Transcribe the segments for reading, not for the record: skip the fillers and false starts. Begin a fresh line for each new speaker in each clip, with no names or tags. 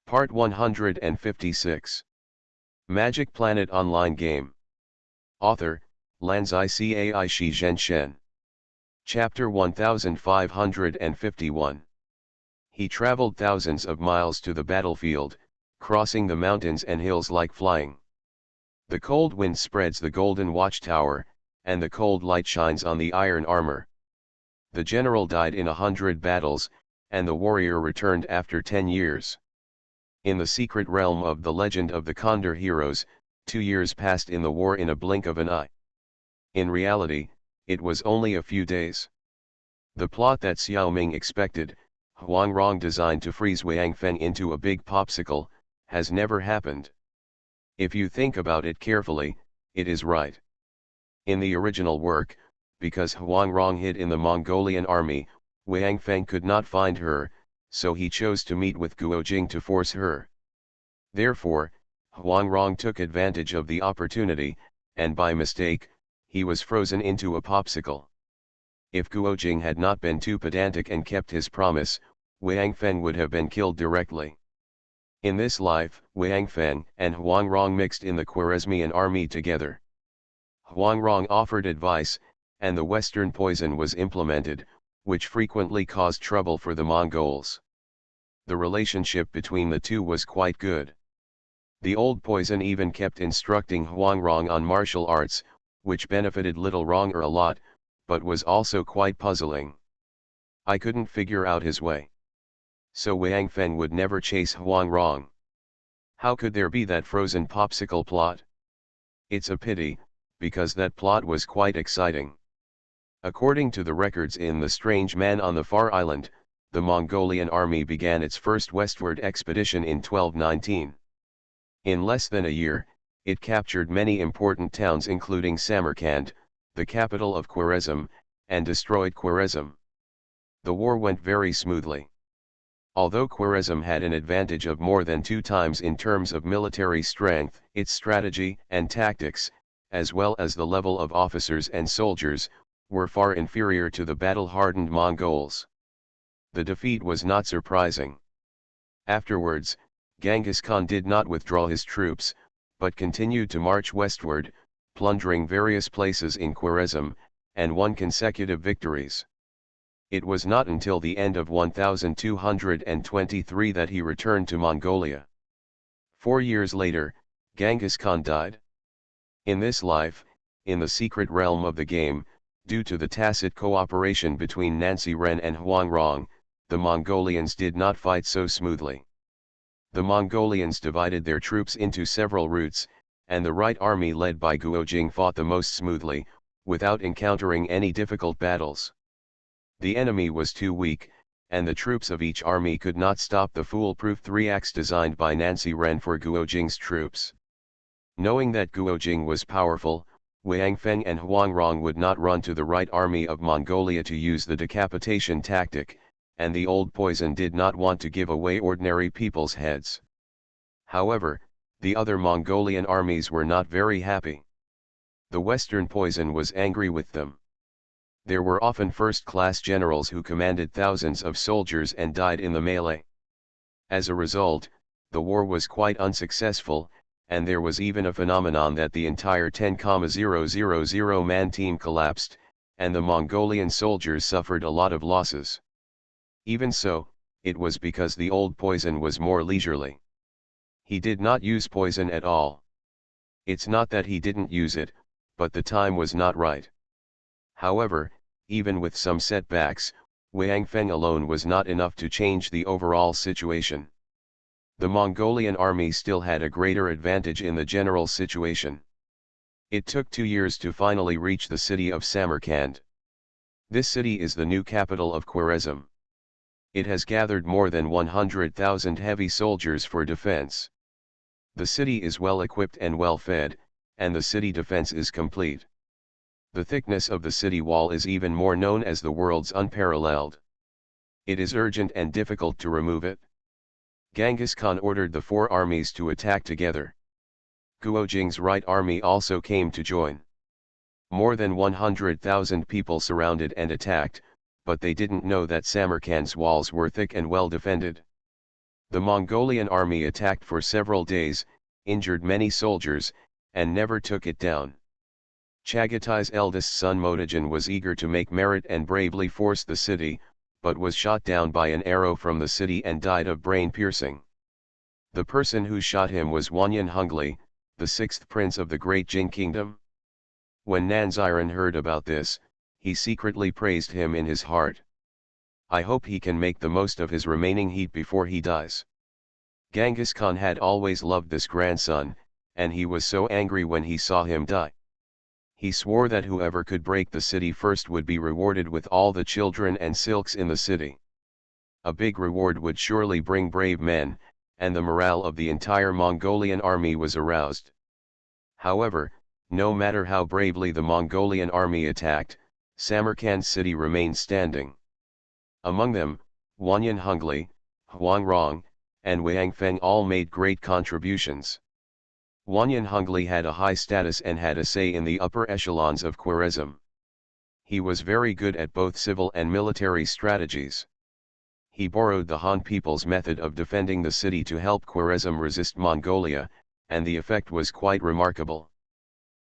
Part 156. Magic Planet Online Game. Author, Lanzai Cai Shi Zhenshen. Chapter 1551. He traveled thousands of miles to the battlefield, crossing the mountains and hills like flying. The cold wind spreads the golden watchtower, and the cold light shines on the iron armor. The general died in 100 battles, and the warrior returned after 10 years. In the secret realm of the legend of the Condor heroes, 2 years passed in the war in a blink of an eye. In reality, it was only a few days. The plot that Xiao Ming expected, Huang Rong designed to freeze Wang Feng into a big popsicle, has never happened. If you think about it carefully, it is right. In the original work, because Huang Rong hid in the Mongolian army, Wang Feng could not find her, so he chose to meet with Guo Jing to force her. Therefore, Huang Rong took advantage of the opportunity, and by mistake, he was frozen into a popsicle. If Guo Jing had not been too pedantic and kept his promise, Wang Feng would have been killed directly. In this life, Wang Feng and Huang Rong mixed in the Khwarezmian army together. Huang Rong offered advice, and the Western poison was implemented, which frequently caused trouble for the Mongols. The relationship between the two was quite good. The old poison even kept instructing Huang Rong on martial arts, which benefited little Ronger a lot, but was also quite puzzling. I couldn't figure out his way. So Wang Feng would never chase Huang Rong. How could there be that frozen popsicle plot? It's a pity, because that plot was quite exciting. According to the records in The Strange Man on the Far Island, the Mongolian army began its first westward expedition in 1219. In less than a year, it captured many important towns including Samarkand, the capital of Khwarezm, and destroyed Khwarezm. The war went very smoothly. Although Khwarezm had an advantage of more than 2 times in terms of military strength, its strategy and tactics, as well as the level of officers and soldiers, were far inferior to the battle-hardened Mongols. The defeat was not surprising. Afterwards, Genghis Khan did not withdraw his troops, but continued to march westward, plundering various places in Khwarezm, and won consecutive victories. It was not until the end of 1223 that he returned to Mongolia. 4 years later, Genghis Khan died. In this life, in the secret realm of the game, due to the tacit cooperation between Nancy Ren and Huang Rong, the Mongolians did not fight so smoothly. The Mongolians divided their troops into several routes, and the right army led by Guo Jing fought the most smoothly, without encountering any difficult battles. The enemy was too weak, and the troops of each army could not stop the foolproof 3-axe designed by Nancy Ren for Guo Jing's troops. Knowing that Guo Jing was powerful, Wang Feng and Huang Rong would not run to the right army of Mongolia to use the decapitation tactic, and the old poison did not want to give away ordinary people's heads. However, the other Mongolian armies were not very happy. The Western poison was angry with them. There were often first-class generals who commanded thousands of soldiers and died in the melee. As a result, the war was quite unsuccessful, and there was even a phenomenon that the entire 10,000-man team collapsed, and the Mongolian soldiers suffered a lot of losses. Even so, it was because the old poison was more leisurely. He did not use poison at all. It's not that he didn't use it, but the time was not right. However, even with some setbacks, Wang Feng alone was not enough to change the overall situation. The Mongolian army still had a greater advantage in the general situation. It took 2 years to finally reach the city of Samarkand. This city is the new capital of Khwarezm. It has gathered more than 100,000 heavy soldiers for defense. The city is well equipped and well fed, and the city defense is complete. The thickness of the city wall is even more known as the world's unparalleled. It is urgent and difficult to remove it. Genghis Khan ordered the 4 armies to attack together. Guo Jing's right army also came to join. More than 100,000 people surrounded and attacked, but they didn't know that Samarkand's walls were thick and well defended. The Mongolian army attacked for several days, injured many soldiers, and never took it down. Chaghatay's eldest son Motogen was eager to make merit and bravely force the city, but was shot down by an arrow from the city and died of brain piercing. The person who shot him was Wanyan Hungly, the sixth prince of the great Jin kingdom. When Nanziran heard about this, he secretly praised him in his heart. I hope he can make the most of his remaining heat before he dies. Genghis Khan had always loved this grandson, and he was so angry when he saw him die. He swore that whoever could break the city first would be rewarded with all the children and silks in the city. A big reward would surely bring brave men, and the morale of the entire Mongolian army was aroused. However, no matter how bravely the Mongolian army attacked, Samarkand city remained standing. Among them, Wanyan Hungly, Huang Rong, and Wang Feng all made great contributions. Wanyan Hungly had a high status and had a say in the upper echelons of Khwarezm. He was very good at both civil and military strategies. He borrowed the Han people's method of defending the city to help Khwarezm resist Mongolia, and the effect was quite remarkable.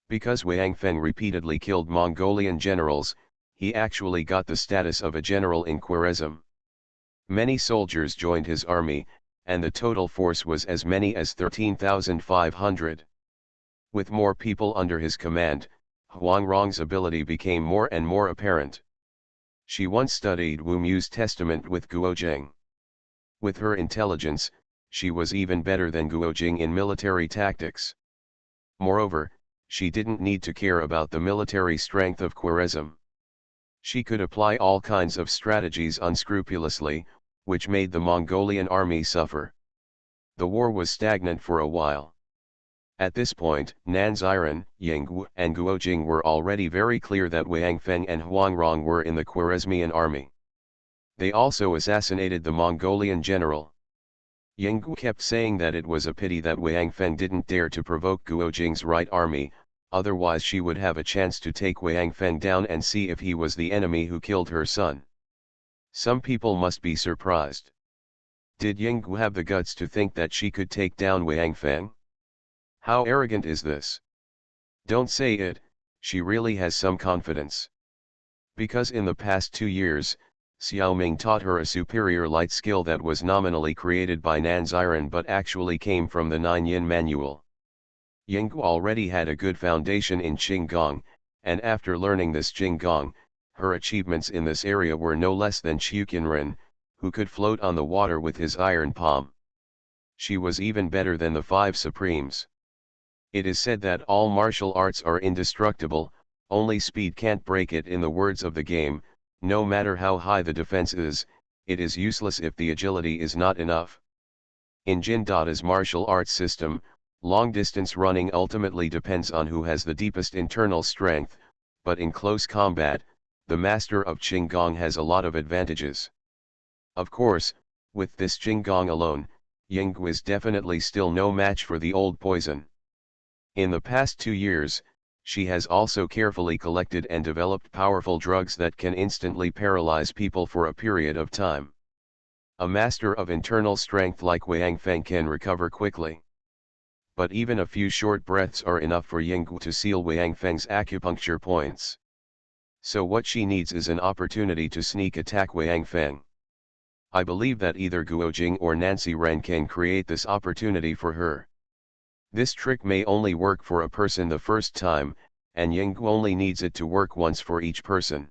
Because Wang Feng repeatedly killed Mongolian generals, he actually got the status of a general in Khwarezm. Many soldiers joined his army, and the total force was as many as 13,500. With more people under his command, Huang Rong's ability became more and more apparent. She once studied Wu Mu's testament with Guojing. With her intelligence, she was even better than Guojing in military tactics. Moreover, she didn't need to care about the military strength of Khwarezm. She could apply all kinds of strategies unscrupulously, which made the Mongolian army suffer. The war was stagnant for a while. At this point, Nanziran, Yinggu, and Guojing were already very clear that Wang Feng and Huang Rong were in the Khwarezmian army. They also assassinated the Mongolian general. Yinggu kept saying that it was a pity that Wang Feng didn't dare to provoke Guojing's right army, otherwise she would have a chance to take Wang Feng down and see if he was the enemy who killed her son. Some people must be surprised. Did Yinggu have the guts to think that she could take down Wang Feng? How arrogant is this? Don't say it, she really has some confidence. Because in the past 2 years, Xiaoming taught her a superior light skill that was nominally created by Nanziran but actually came from the 9 Yin manual. Yinggu already had a good foundation in Qinggong, and after learning this Qinggong, her achievements in this area were no less than Xuqianren, who could float on the water with his iron palm. She was even better than the 5 Supremes. It is said that all martial arts are indestructible, only speed can't break it. In the words of the game, no matter how high the defense is, it is useless if the agility is not enough. In Jin Dada's martial arts system, long-distance running ultimately depends on who has the deepest internal strength, but in close combat, the master of Qinggong has a lot of advantages. Of course, with this Qinggong alone, Yinggu is definitely still no match for the old poison. In the past 2 years, she has also carefully collected and developed powerful drugs that can instantly paralyze people for a period of time. A master of internal strength like Wang Feng can recover quickly. But even a few short breaths are enough for Yinggu to seal Wang Feng's acupuncture points. So what she needs is an opportunity to sneak attack Wang Feng. I believe that either Guojing or Nanziran can create this opportunity for her. This trick may only work for a person the first time, and Yinggu only needs it to work once for each person.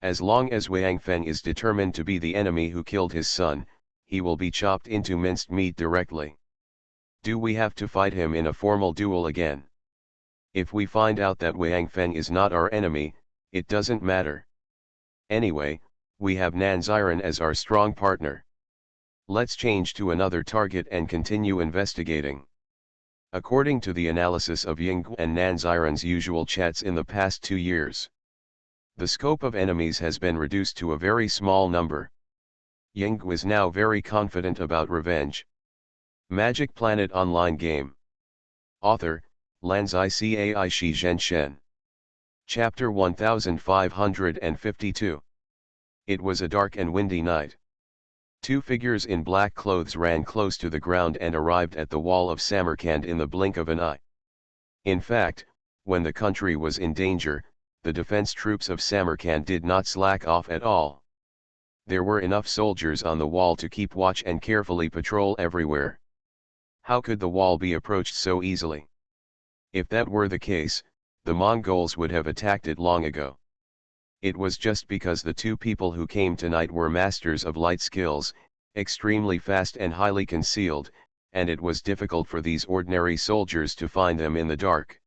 As long as Wang Feng is determined to be the enemy who killed his son, he will be chopped into minced meat directly. Do we have to fight him in a formal duel again? If we find out that Wang Feng is not our enemy, it doesn't matter. Anyway, we have Nanziran as our strong partner. Let's change to another target and continue investigating. According to the analysis of Yinggu and Nanziran's usual chats in the past 2 years, the scope of enemies has been reduced to a very small number. Yinggu is now very confident about revenge. Magic Planet Online Game. Author, Lanzai Cai Shi Zhenshen. Chapter 1552. It was a dark and windy night. Two figures in black clothes ran close to the ground and arrived at the wall of Samarkand in the blink of an eye. In fact, when the country was in danger, the defense troops of Samarkand did not slack off at all. There were enough soldiers on the wall to keep watch and carefully patrol everywhere. How could the wall be approached so easily? If that were the case, the Mongols would have attacked it long ago. It was just because the two people who came tonight were masters of light skills, extremely fast and highly concealed, and it was difficult for these ordinary soldiers to find them in the dark.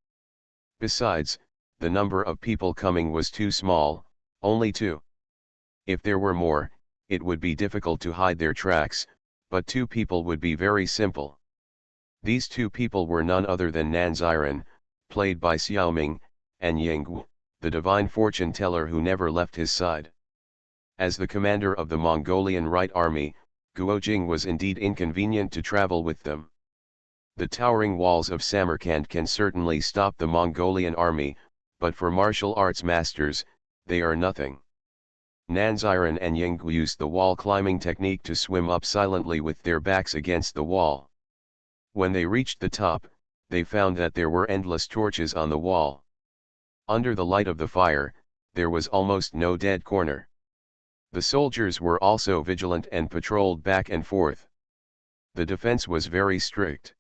Besides, the number of people coming was too small, only two. If there were more, it would be difficult to hide their tracks, but two people would be very simple. These two people were none other than Nanziren, played by Xiaoming, and Yinggu, the divine fortune teller who never left his side. As the commander of the Mongolian Right Army, Guojing was indeed inconvenient to travel with them. The towering walls of Samarkand can certainly stop the Mongolian army, but for martial arts masters, they are nothing. Nanziren and Yinggu used the wall climbing technique to swim up silently with their backs against the wall. When they reached the top, they found that there were endless torches on the wall. Under the light of the fire, there was almost no dead corner. The soldiers were also vigilant and patrolled back and forth. The defense was very strict.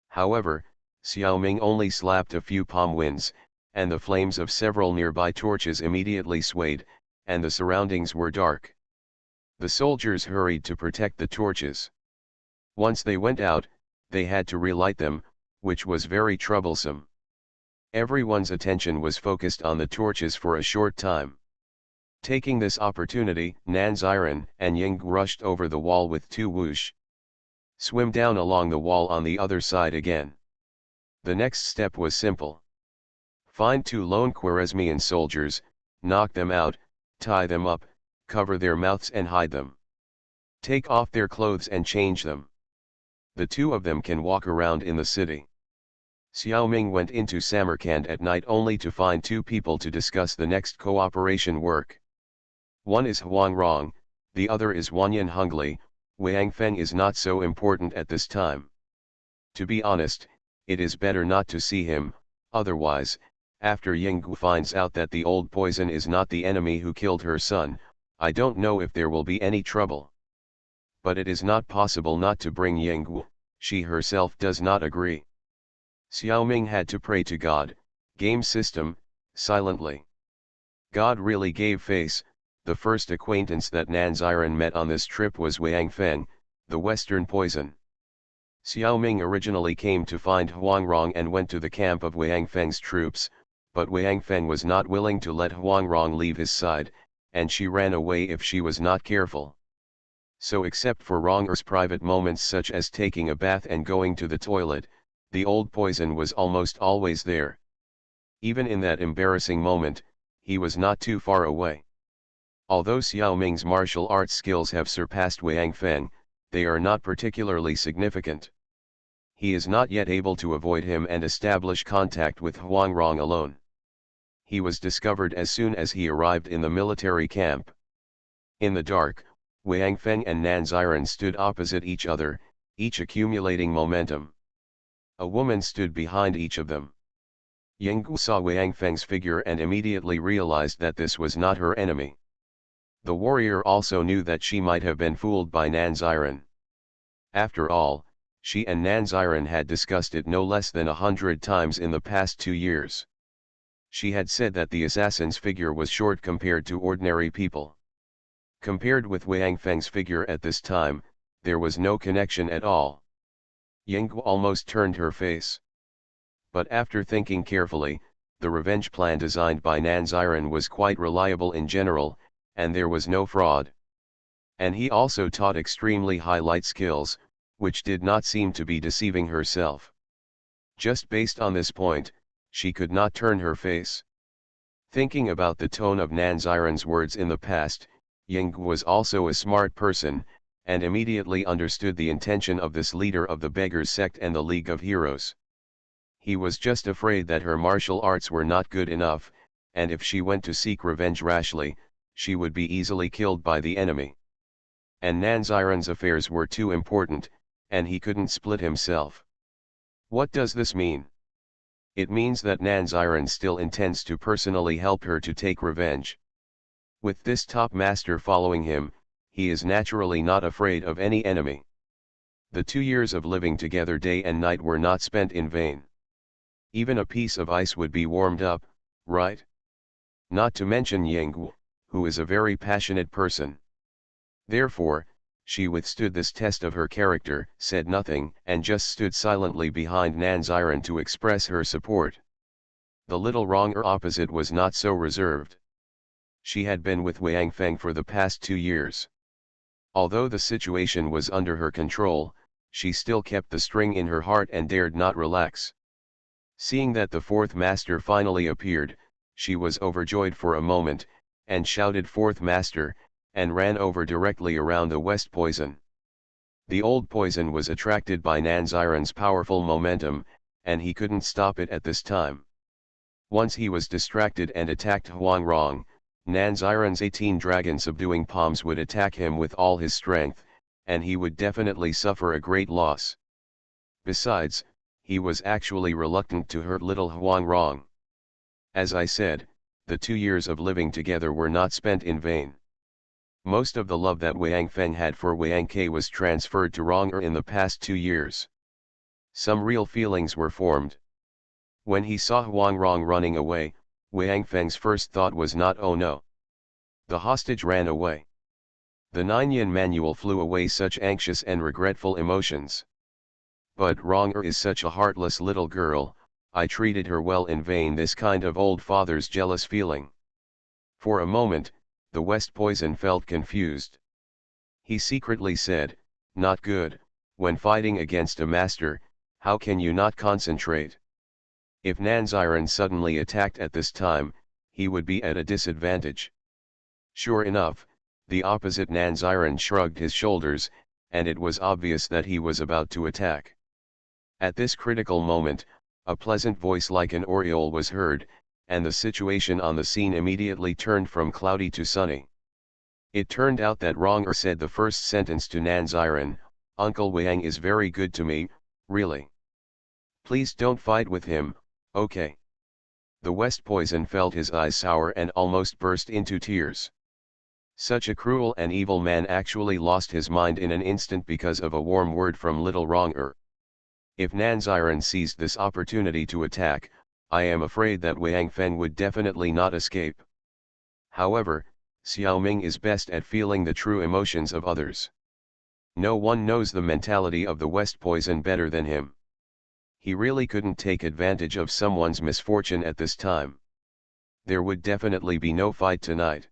However, Xiaoming only slapped a few palm winds, and the flames of several nearby torches immediately swayed, and the surroundings were dark. The soldiers hurried to protect the torches. Once they went out, they had to relight them, which was very troublesome. Everyone's attention was focused on the torches for a short time. Taking this opportunity, Nanziren and Yinggu rushed over the wall with two whoosh. Swim down along the wall on the other side again. The next step was simple. Find two lone Khwarezmian soldiers, knock them out, tie them up, cover their mouths and hide them. Take off their clothes and change them. The two of them can walk around in the city. Xiaoming went into Samarkand at night only to find two people to discuss the next cooperation work. One is Huang Rong, the other is Wanyan Hungli. Wang Feng is not so important at this time. To be honest, it is better not to see him, otherwise, after Yinggu finds out that the old poison is not the enemy who killed her son, I don't know if there will be any trouble. But it is not possible not to bring Yinggu, she herself does not agree. Xiaoming had to pray to God, game system, silently. God really gave face. The first acquaintance that Nanziren met on this trip was Wang Feng, the Western poison. Xiaoming originally came to find Huang Rong and went to the camp of Wang Feng's troops, but Wang Feng was not willing to let Huang Rong leave his side, and she ran away if she was not careful. So except for Rong's private moments such as taking a bath and going to the toilet, the old poison was almost always there. Even in that embarrassing moment, he was not too far away. Although Xiaoming's martial arts skills have surpassed Wang Feng, they are not particularly significant. He is not yet able to avoid him and establish contact with Huang Rong alone. He was discovered as soon as he arrived in the military camp. In the dark, Wang Feng and Nanziren stood opposite each other, each accumulating momentum. A woman stood behind each of them. Yinggu saw Wang Feng's figure and immediately realized that this was not her enemy. The warrior also knew that she might have been fooled by Nanziren. After all, she and Nanziren had discussed it no less than 100 times in the past 2 years. She had said that the assassin's figure was short compared to ordinary people. Compared with Wang Feng's figure at this time, there was no connection at all. Yinggu almost turned her face. But after thinking carefully, the revenge plan designed by Nanziren was quite reliable in general, and there was no fraud. And he also taught extremely high light skills, which did not seem to be deceiving herself. Just based on this point, she could not turn her face. Thinking about the tone of Nanziren's words in the past, Yinggu was also a smart person, and immediately understood the intention of this leader of the Beggars sect and the League of Heroes. He was just afraid that her martial arts were not good enough, and if she went to seek revenge rashly, she would be easily killed by the enemy. and Nanziren's affairs were too important, and he couldn't split himself. What does this mean? It means that Nanziren still intends to personally help her to take revenge. With this top master following him, he is naturally not afraid of any enemy. The 2 years of living together day and night were not spent in vain. Even a piece of ice would be warmed up, right? Not to mention Yangwu, who is a very passionate person. Therefore, she withstood this test of her character, said nothing, and just stood silently behind Nanziren to express her support. The little wronger opposite was not so reserved. She had been with Wang Feng for the past 2 years. Although the situation was under her control, she still kept the string in her heart and dared not relax. Seeing that the fourth master finally appeared, she was overjoyed for a moment, and shouted "Fourth master," and ran over directly around the West Poison. The old Poison was attracted by Nanziren's powerful momentum, and he couldn't stop it at this time. Once he was distracted and attacked Huang Rong, Nanziren's 18 dragon subduing palms would attack him with all his strength, and he would definitely suffer a great loss. Besides, he was actually reluctant to hurt little Huang Rong. As I said, the 2 years of living together were not spent in vain. Most of the love that Wang Feng had for Wang Ke was transferred to Ronger in the past 2 years. Some real feelings were formed. When he saw Huang Rong running away, Wang Feng's first thought was not "oh no." The hostage ran away. The Nine-Yin manual flew away such anxious and regretful emotions. But Ronger is such a heartless little girl, I treated her well in vain, this kind of old father's jealous feeling. For a moment, the West Poison felt confused. He secretly said, "Not good, when fighting against a master, how can you not concentrate?" If Nanziren suddenly attacked at this time, he would be at a disadvantage. Sure enough, the opposite Nanziren shrugged his shoulders, and it was obvious that he was about to attack. At this critical moment, a pleasant voice like an aureole was heard, and the situation on the scene immediately turned from cloudy to sunny. It turned out that Ronger said the first sentence to Nanziren, "Uncle Wang is very good to me, really. Please don't fight with him, okay?" The West Poison felt his eyes sour and almost burst into tears. Such a cruel and evil man actually lost his mind in an instant because of a warm word from little Ronger. If Nanziren seized this opportunity to attack, I am afraid that Wang Feng would definitely not escape. However, Xiaoming is best at feeling the true emotions of others. No one knows the mentality of the West Poison better than him. He really couldn't take advantage of someone's misfortune at this time. There would definitely be no fight tonight.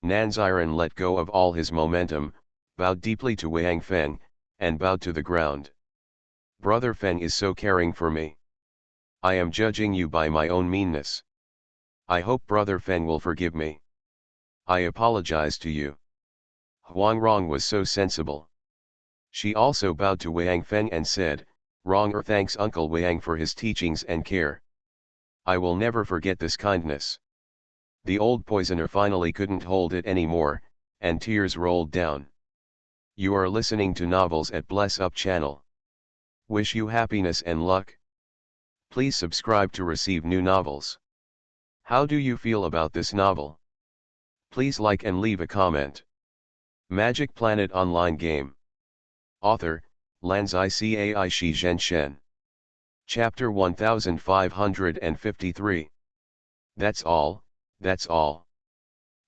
Nanziren let go of all his momentum, bowed deeply to Wang Feng, and bowed to the ground. "Brother Feng is so caring for me. I am judging you by my own meanness. I hope Brother Feng will forgive me. I apologize to you." Huang Rong was so sensible. She also bowed to Wang Feng and said, "Ronger thanks Uncle Wang for his teachings and care. I will never forget this kindness." The old poisoner finally couldn't hold it anymore, and tears rolled down. You are listening to Novels at Bless Up channel. Wish you happiness and luck. Please subscribe to receive new novels. How do you feel about this novel? Please like and leave a comment. Magic Planet Online Game. Author, Lanzai Cai Shi Zhen Shen. Chapter 1553. That's all, that's all.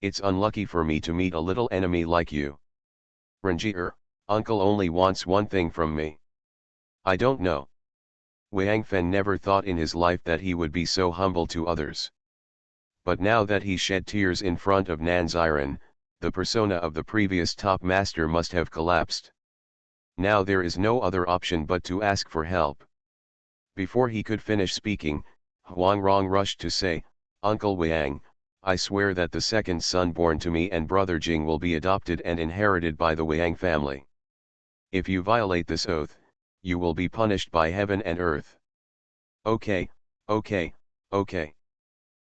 It's unlucky for me to meet a little enemy like you. Ranjir, Uncle only wants one thing from me. I don't know. Wang Feng never thought in his life that he would be so humble to others. But now that he shed tears in front of Nanziren, the persona of the previous top master must have collapsed. Now there is no other option but to ask for help. Before he could finish speaking, Huang Rong rushed to say, "Uncle Wang, I swear that the second son born to me and brother Jing will be adopted and inherited by the Wang family. If you violate this oath, you will be punished by heaven and earth." "Okay, okay, okay."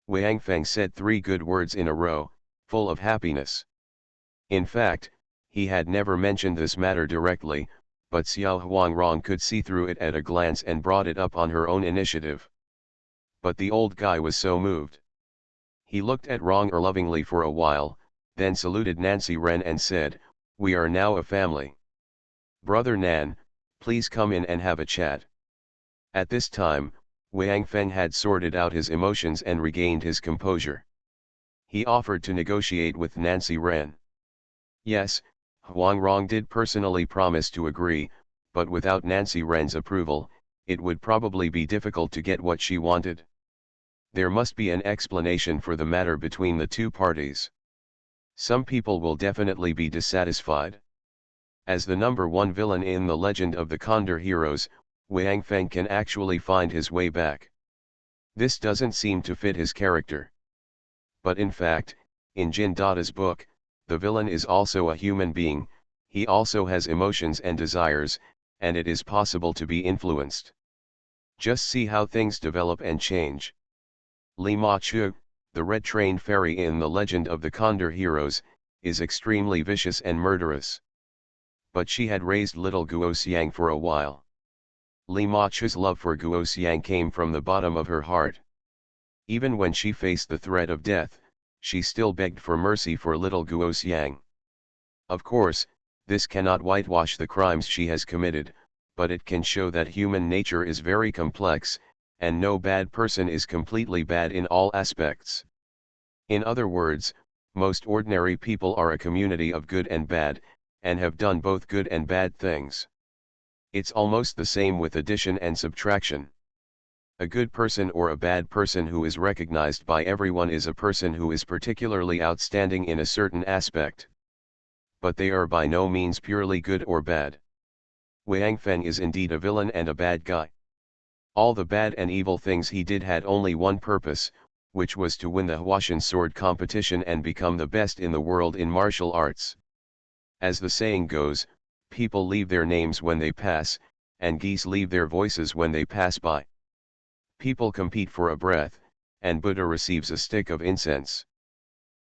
Wang Feng said 3 good words in a row, full of happiness. In fact, He had never mentioned this matter directly, but Xiao Huangrong could see through it at a glance and brought it up on her own initiative. But the old guy was so moved. He looked at Rong lovingly for a while, then saluted Nancy Ren and said, "We are now a family. Brother Nan, please come in and have a chat." At this time, Wang Feng had sorted out his emotions and regained his composure. He offered to negotiate with Nancy Ren. Yes, Huang Rong did personally promise to agree, but without Nancy Ren's approval, it would probably be difficult to get what she wanted. There must be an explanation for the matter between the two parties. Some people will definitely be dissatisfied. As the number one villain in the Legend of the Condor Heroes, Wang Feng can actually find his way back. This doesn't seem to fit his character. But in fact, in Jin Dada's book, the villain is also a human being, he also has emotions and desires, and it is possible to be influenced. Just see how things develop and change. Li Ma Chu, the red-trained fairy in the Legend of the Condor Heroes, is extremely vicious and murderous. But she had raised little Guoxiang for a while. Li Ma Chu's love for Guoxiang came from the bottom of her heart. Even when she faced the threat of death, she still begged for mercy for little Guoxiang. Of course, this cannot whitewash the crimes she has committed, but it can show that human nature is very complex, and no bad person is completely bad in all aspects. In other words, most ordinary people are a community of good and bad, and have done both good and bad things. It's almost the same with addition and subtraction. A good person or a bad person who is recognized by everyone is a person who is particularly outstanding in a certain aspect. But they are by no means purely good or bad. Wang Feng is indeed a villain and a bad guy. All the bad and evil things he did had only one purpose, which was to win the Huashan sword competition and become the best in the world in martial arts. As the saying goes, people leave their names when they pass, and geese leave their voices when they pass by. People compete for a breath, and Buddha receives a stick of incense.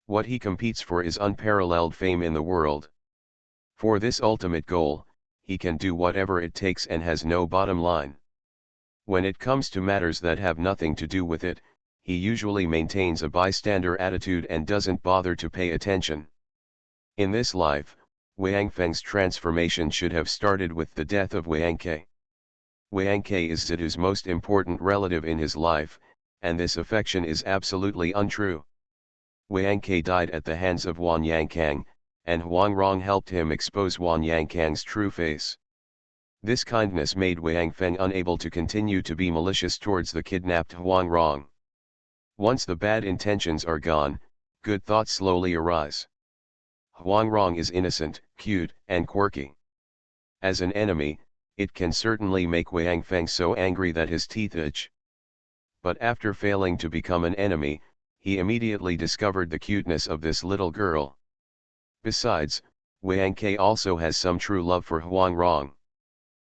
What he competes for is unparalleled fame in the world. For this ultimate goal, he can do whatever it takes and has no bottom line. When it comes to matters that have nothing to do with it, he usually maintains a bystander attitude and doesn't bother to pay attention. In this life, Wang Feng's transformation should have started with the death of Wang Ke. Wang Ke is Zidu's most important relative in his life, and this affection is absolutely untrue. Wang Ke died at the hands of Wan Yankang, and Huang Rong helped him expose Wan Yankang's true face. This kindness made Wang Feng unable to continue to be malicious towards the kidnapped Huang Rong. Once the bad intentions are gone, good thoughts slowly arise. Huang Rong is innocent, cute, and quirky. As an enemy, it can certainly make Wang Feng so angry that his teeth itch. But after failing to become an enemy, he immediately discovered the cuteness of this little girl. Besides, Wang Ke also has some true love for Huang Rong.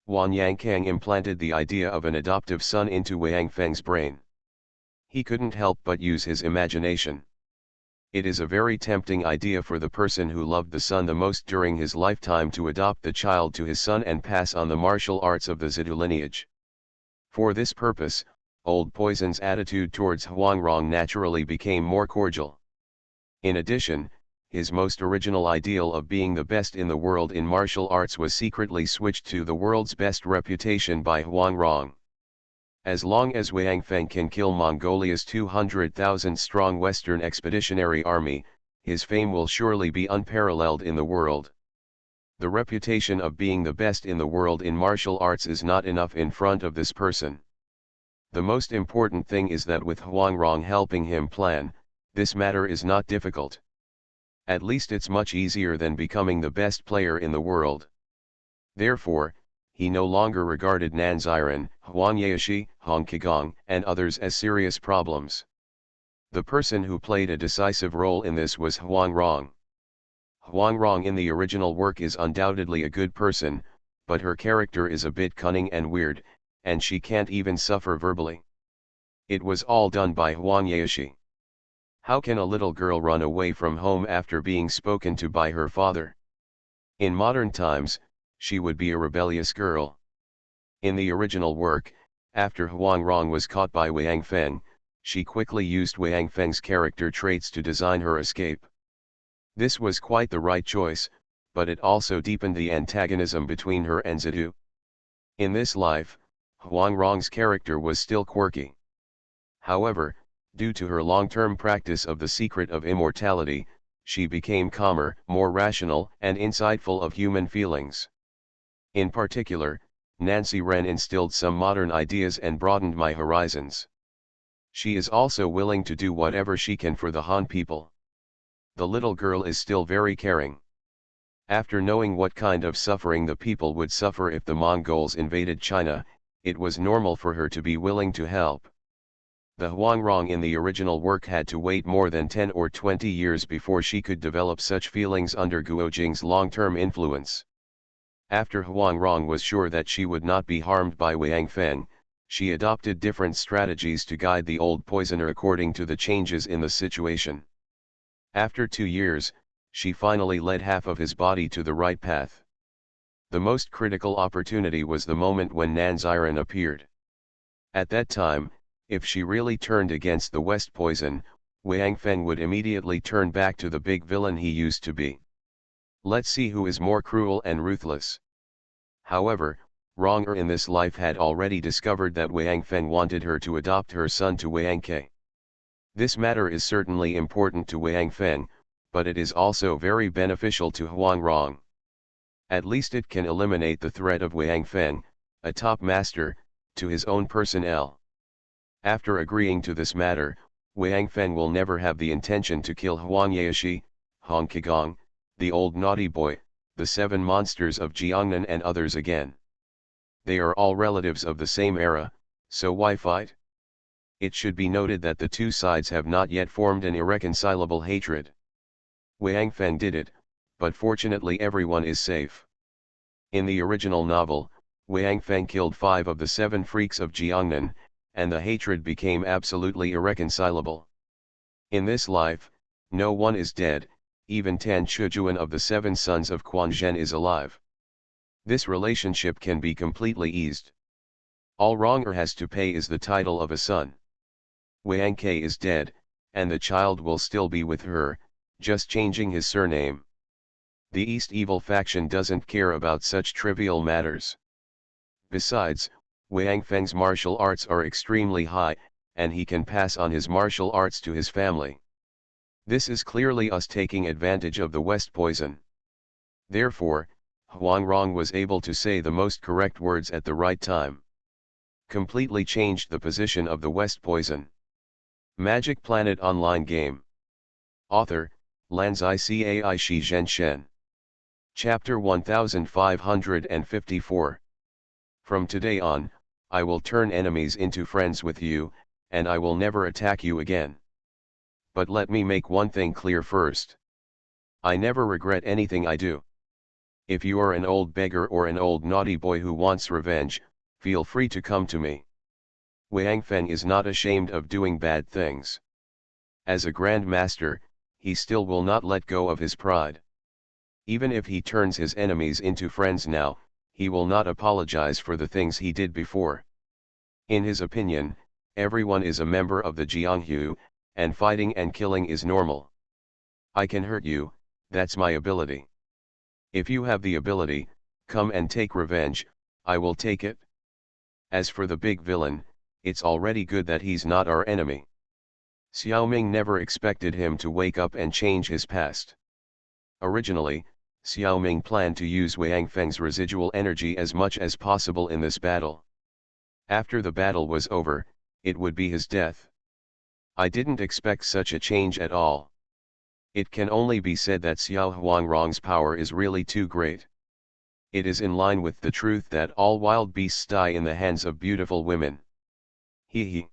Wan Yankang implanted the idea of an adoptive son into Wang Feng's brain. He couldn't help but use his imagination. It is a very tempting idea for the person who loved the son the most during his lifetime to adopt the child to his son and pass on the martial arts of the Zidu lineage. For this purpose, Old Poison's attitude towards Huang Rong naturally became more cordial. In addition, his most original ideal of being the best in the world in martial arts was secretly switched to the world's best reputation by Huang Rong. As long as Wang Feng can kill Mongolia's 200,000 strong Western Expeditionary Army, his fame will surely be unparalleled in the world. The reputation of being the best in the world in martial arts is not enough in front of this person. The most important thing is that with Huang Rong helping him plan, this matter is not difficult. At least it's much easier than becoming the best player in the world. Therefore, he no longer regarded Nan Ziren, Huang Yaoshi, Hong Qigong, and others as serious problems. The person who played a decisive role in this was Huang Rong. Huang Rong in the original work is undoubtedly a good person, but her character is a bit cunning and weird, and she can't even suffer verbally. It was all done by Huang Yaoshi. How can a little girl run away from home after being spoken to by her father? In modern times, she would be a rebellious girl. In the original work, after Huang Rong was caught by Wang Feng, she quickly used Wang Feng's character traits to design her escape. This was quite the right choice, but it also deepened the antagonism between her and Zidu. In this life, Huang Rong's character was still quirky. However, due to her long-term practice of the secret of immortality, she became calmer, more rational, and insightful of human feelings. In particular, Nancy Wren instilled some modern ideas and broadened my horizons. She is also willing to do whatever she can for the Han people. The little girl is still very caring. After knowing what kind of suffering the people would suffer if the Mongols invaded China, it was normal for her to be willing to help. The Huangrong in the original work had to wait more than 10 or 20 years before she could develop such feelings under Guojing's long-term influence. After Huangrong was sure that she would not be harmed by Wang Feng, she adopted different strategies to guide the old poisoner according to the changes in the situation. After 2 years, she finally led half of his body to the right path. The most critical opportunity was the moment when Nan Ziren appeared. At that time, if she really turned against the West poison, Wang Feng would immediately turn back to the big villain he used to be. Let's see who is more cruel and ruthless. However, Wronger in this life had already discovered that Wang Feng wanted her to adopt her son to Wang Ke. This matter is certainly important to Wang Feng, but it is also very beneficial to Huang Rong. At least it can eliminate the threat of Wang Feng, a top master, to his own personnel. After agreeing to this matter, Wang Feng will never have the intention to kill Huang Yaoshi, Hong Kigong, the old naughty boy, the 7 monsters of Jiangnan and others again. They are all relatives of the same era, so why fight? It should be noted that the two sides have not yet formed an irreconcilable hatred. Wang Feng did it, but fortunately everyone is safe. In the original novel, Wang Feng killed 5 of the 7 freaks of Jiangnan, and the hatred became absolutely irreconcilable. In this life, no one is dead, even Tan Chujuan of the 7 sons of Quan Zhen is alive. This relationship can be completely eased. All Wronger has to pay is the title of a son. Wang Ke is dead, and the child will still be with her, just changing his surname. The East Evil faction doesn't care about such trivial matters. Besides, Wang Feng's martial arts are extremely high, and he can pass on his martial arts to his family. This is clearly us taking advantage of the West poison. Therefore, Huang Rong was able to say the most correct words at the right time. Completely changed the position of the West poison. Magic Planet Online Game. Author, Lanzai Cai Shi Zhen Shen. Chapter 1554. From today on, I will turn enemies into friends with you, and I will never attack you again. But let me make one thing clear first. I never regret anything I do. If you are an old beggar or an old naughty boy who wants revenge, feel free to come to me. Wang Feng is not ashamed of doing bad things. As a Grand Master, he still will not let go of his pride. Even if he turns his enemies into friends now, he will not apologize for the things he did before. In his opinion, everyone is a member of the Jianghu, and fighting and killing is normal. I can hurt you, that's my ability. If you have the ability, come and take revenge, I will take it. As for the big villain, it's already good that he's not our enemy. Xiaoming never expected him to wake up and change his past. Originally, Xiaoming planned to use Wang Feng's residual energy as much as possible in this battle. After the battle was over, it would be his death. I didn't expect such a change at all. It can only be said that Xiao Huangrong's power is really too great. It is in line with the truth that all wild beasts die in the hands of beautiful women. He.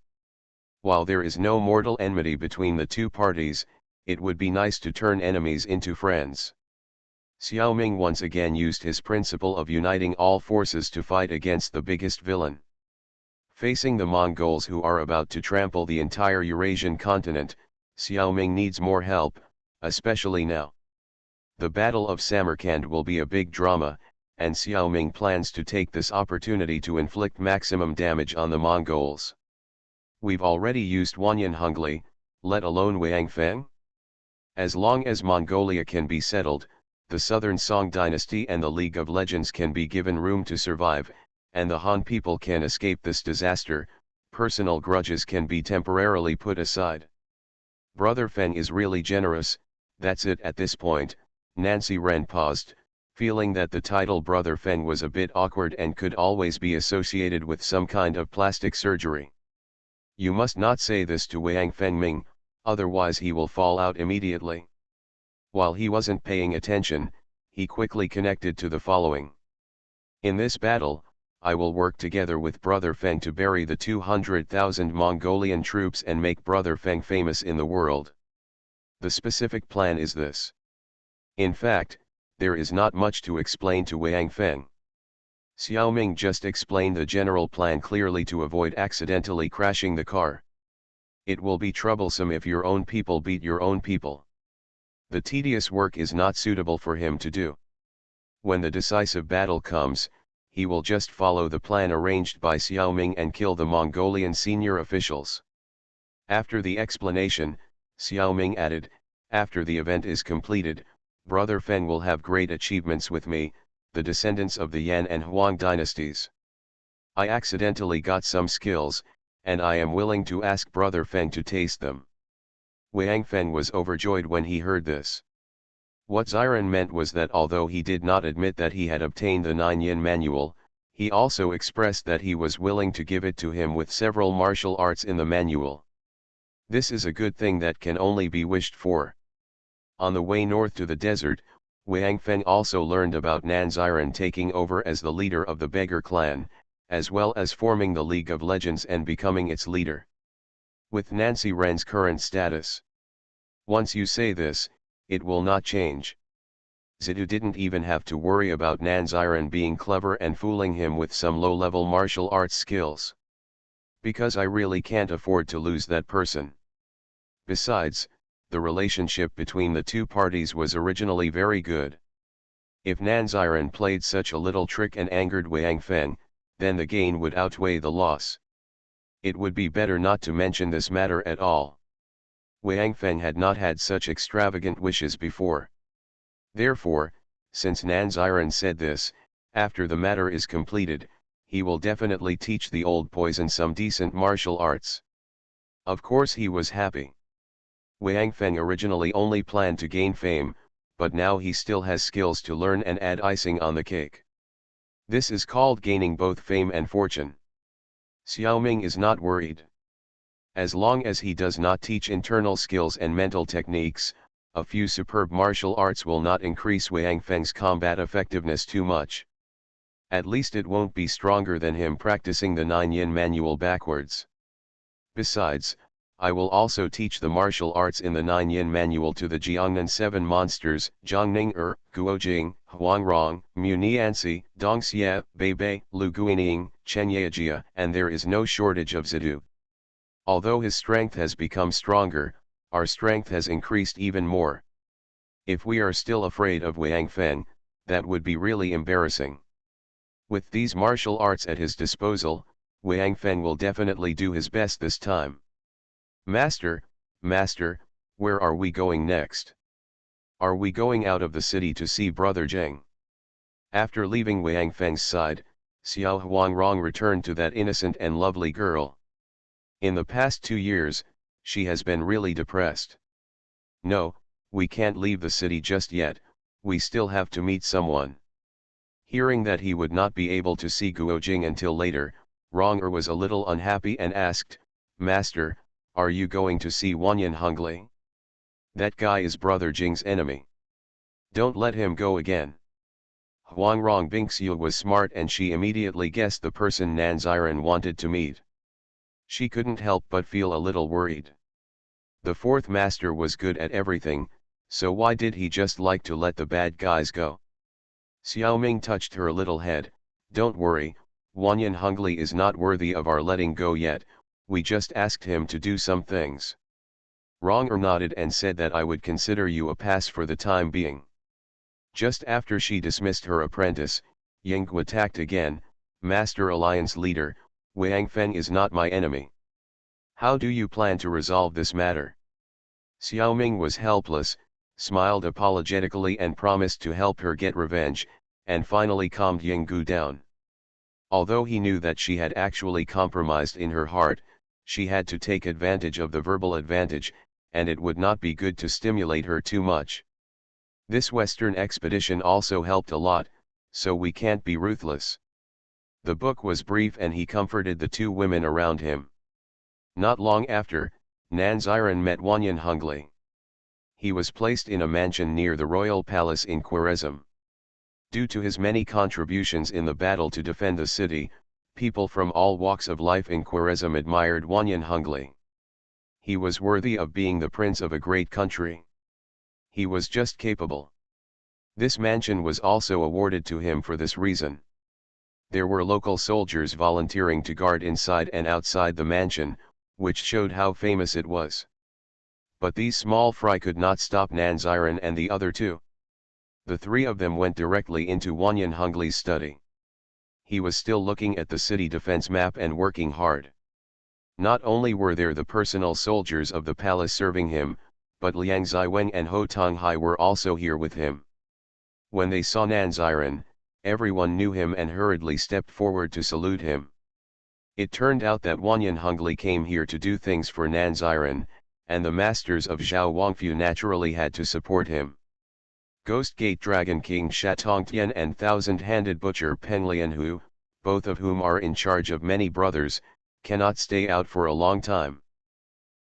While there is no mortal enmity between the two parties, it would be nice to turn enemies into friends. Xiaoming once again used his principle of uniting all forces to fight against the biggest villain. Facing the Mongols who are about to trample the entire Eurasian continent, Xiaoming needs more help, especially now. The Battle of Samarkand will be a big drama, and Xiaoming plans to take this opportunity to inflict maximum damage on the Mongols. We've already used Wanyan Hongli, let alone Wang Feng? As long as Mongolia can be settled, the Southern Song dynasty and the League of Legends can be given room to survive, and the Han people can escape this disaster. Personal grudges can be temporarily put aside. Brother Feng is really generous, that's it. At this point, Nancy Ren paused, feeling that the title Brother Feng was a bit awkward and could always be associated with some kind of plastic surgery. You must not say this to Wang Fengming, otherwise he will fall out immediately. While he wasn't paying attention, he quickly connected to the following. In this battle, I will work together with Brother Feng to bury the 200,000 Mongolian troops and make Brother Feng famous in the world. The specific plan is this. In fact, there is not much to explain to Wang Feng. Xiaoming just explained the general plan clearly to avoid accidentally crashing the car. It will be troublesome if your own people beat your own people. The tedious work is not suitable for him to do. When the decisive battle comes, he will just follow the plan arranged by Xiaoming and kill the Mongolian senior officials. After the explanation, Xiaoming added, after the event is completed, Brother Feng will have great achievements with me, the descendants of the Yan and Huang dynasties. I accidentally got some skills, and I am willing to ask Brother Feng to taste them. Wang Feng was overjoyed when he heard this. What Ziran meant was that although he did not admit that he had obtained the 9-yin manual, he also expressed that he was willing to give it to him with several martial arts in the manual. This is a good thing that can only be wished for. On the way north to the desert, Wang Feng also learned about Nan Ziran taking over as the leader of the Beggar clan, as well as forming the League of Legends and becoming its leader. With Nancy Ren's current status. Once you say this, it will not change. Zidu didn't even have to worry about Nan Ziran being clever and fooling him with some low-level martial arts skills. Because I really can't afford to lose that person. Besides, the relationship between the two parties was originally very good. If Nan Ziran played such a little trick and angered Wang Feng, then the gain would outweigh the loss. It would be better not to mention this matter at all. Wang Feng had not had such extravagant wishes before. Therefore, since Nan Ziran said this, after the matter is completed, he will definitely teach the old poison some decent martial arts. Of course he was happy. Wang Feng originally only planned to gain fame, but now he still has skills to learn and add icing on the cake. This is called gaining both fame and fortune. Xiaoming is not worried. As long as he does not teach internal skills and mental techniques, a few superb martial arts will not increase Wang Feng's combat effectiveness too much. At least it won't be stronger than him practicing the 9-yin manual backwards. Besides, I will also teach the martial arts in the 9-yin manual to the Jiangnan 7 monsters, Zhangning Guojing, Huangrong, Mu Nianci, Dongxie, Beibei, Lu Guining, Chen Yejia, and there is no shortage of Zidu. Although his strength has become stronger, our strength has increased even more. If we are still afraid of Wang Feng, that would be really embarrassing. With these martial arts at his disposal, Wang Feng will definitely do his best this time. Master, where are we going next? Are we going out of the city to see Brother Zheng? After leaving Wang Feng's side, Xiao Huangrong returned to that innocent and lovely girl. In the past 2 years, she has been really depressed. No, we can't leave the city just yet, we still have to meet someone. Hearing that he would not be able to see Guojing until later, Ronger was a little unhappy and asked, Master, are you going to see Wanyan Hongli? That guy is Brother Jing's enemy. Don't let him go again. Huangrong Bingxiu was smart and she immediately guessed the person Nan Ziran wanted to meet. She couldn't help but feel a little worried. The fourth master was good at everything, so why did he just like to let the bad guys go? Xiaoming touched her little head, don't worry, Wanyan Hongli is not worthy of our letting go yet, we just asked him to do some things. Ronger nodded and said that I would consider you a pass for the time being. Just after she dismissed her apprentice, Yinggu attacked again. Master Alliance leader, Wang Feng is not my enemy. How do you plan to resolve this matter? Xiaoming was helpless, smiled apologetically and promised to help her get revenge, and finally calmed Yinggu down. Although he knew that she had actually compromised in her heart, she had to take advantage of the verbal advantage, and it would not be good to stimulate her too much. This Western expedition also helped a lot, so we can't be ruthless. The book was brief and he comforted the two women around him. Not long after, Nanziren met Wanyan Hungli. He was placed in a mansion near the royal palace in Khwarezm. Due to his many contributions in the battle to defend the city, people from all walks of life in Khwarezm admired Wanyan Hungli. He was worthy of being the prince of a great country. He was just capable. This mansion was also awarded to him for this reason. There were local soldiers volunteering to guard inside and outside the mansion, which showed how famous it was. But these small fry could not stop Nanziren and the other two. The three of them went directly into Wanyan Hungli's study. He was still looking at the city defense map and working hard. Not only were there the personal soldiers of the palace serving him, but Liang Ziweng and Ho Tonghai were also here with him. When they saw Nanziren, everyone knew him and hurriedly stepped forward to salute him. It turned out that Wanyan Hungli came here to do things for Nanziren, and the masters of Zhao Wangfu naturally had to support him. Ghost Gate Dragon King Shatongtian and Thousand-Handed Butcher Peng Lianhu, both of whom are in charge of many brothers, cannot stay out for a long time.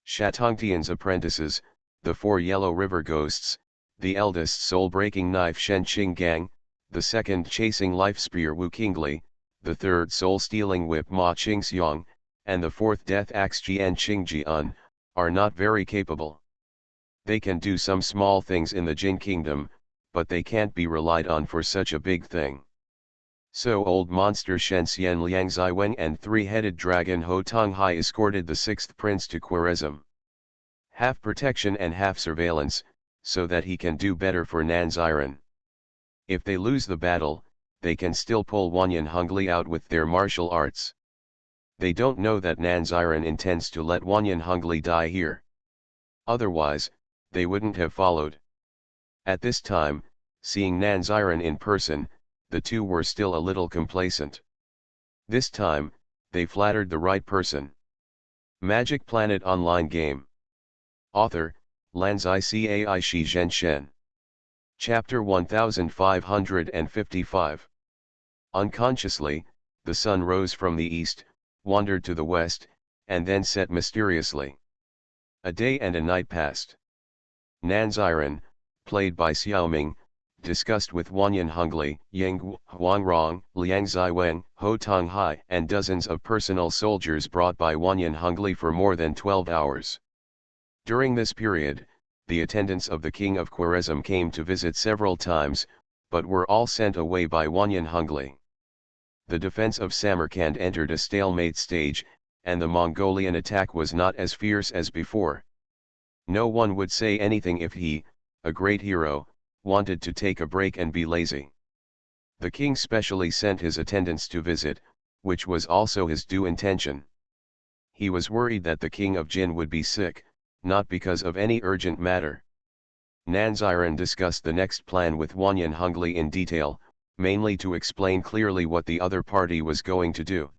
Shatongtian's apprentices, the four Yellow River Ghosts, the eldest soul-breaking knife Shen Qinggang, the second chasing life spear Wu Qingli, the third soul-stealing whip Ma Qingxiang, and the fourth death axe Jian Qingjian, are not very capable. They can do some small things in the Jin Kingdom, but they can't be relied on for such a big thing. So old monster Shen Xian Liang Ziweng and three-headed dragon Ho Tonghai escorted the sixth prince to Khwarezm. Half protection and half surveillance, so that he can do better for Nanziren. If they lose the battle, they can still pull Wanyan Hungli out with their martial arts. They don't know that Nanziren intends to let Wanyan Hungli die here. Otherwise, they wouldn't have followed. At this time, seeing Nanziren in person, the two were still a little complacent. This time, they flattered the right person. Magic Planet Online Game. Author, Lanzai Cai Shi Zhen Shen. Chapter 1555. Unconsciously, the sun rose from the east, wandered to the west, and then set mysteriously. A day and a night passed. Nanziren, played by Xiaoming, discussed with Wanyan Hungli, Yinggu, Huangrong, Liang Ziweng, Ho Tonghai and dozens of personal soldiers brought by Wanyan Hungli for more than 12 hours. During this period, the attendants of the king of Khwarezm came to visit several times, but were all sent away by Wanyan Hungli. The defense of Samarkand entered a stalemate stage, and the Mongolian attack was not as fierce as before. No one would say anything if he, a great hero, wanted to take a break and be lazy. The king specially sent his attendants to visit, which was also his due intention. He was worried that the king of Jin would be sick, not because of any urgent matter. Nanziren discussed the next plan with Wanyan Hungli in detail, mainly to explain clearly what the other party was going to do.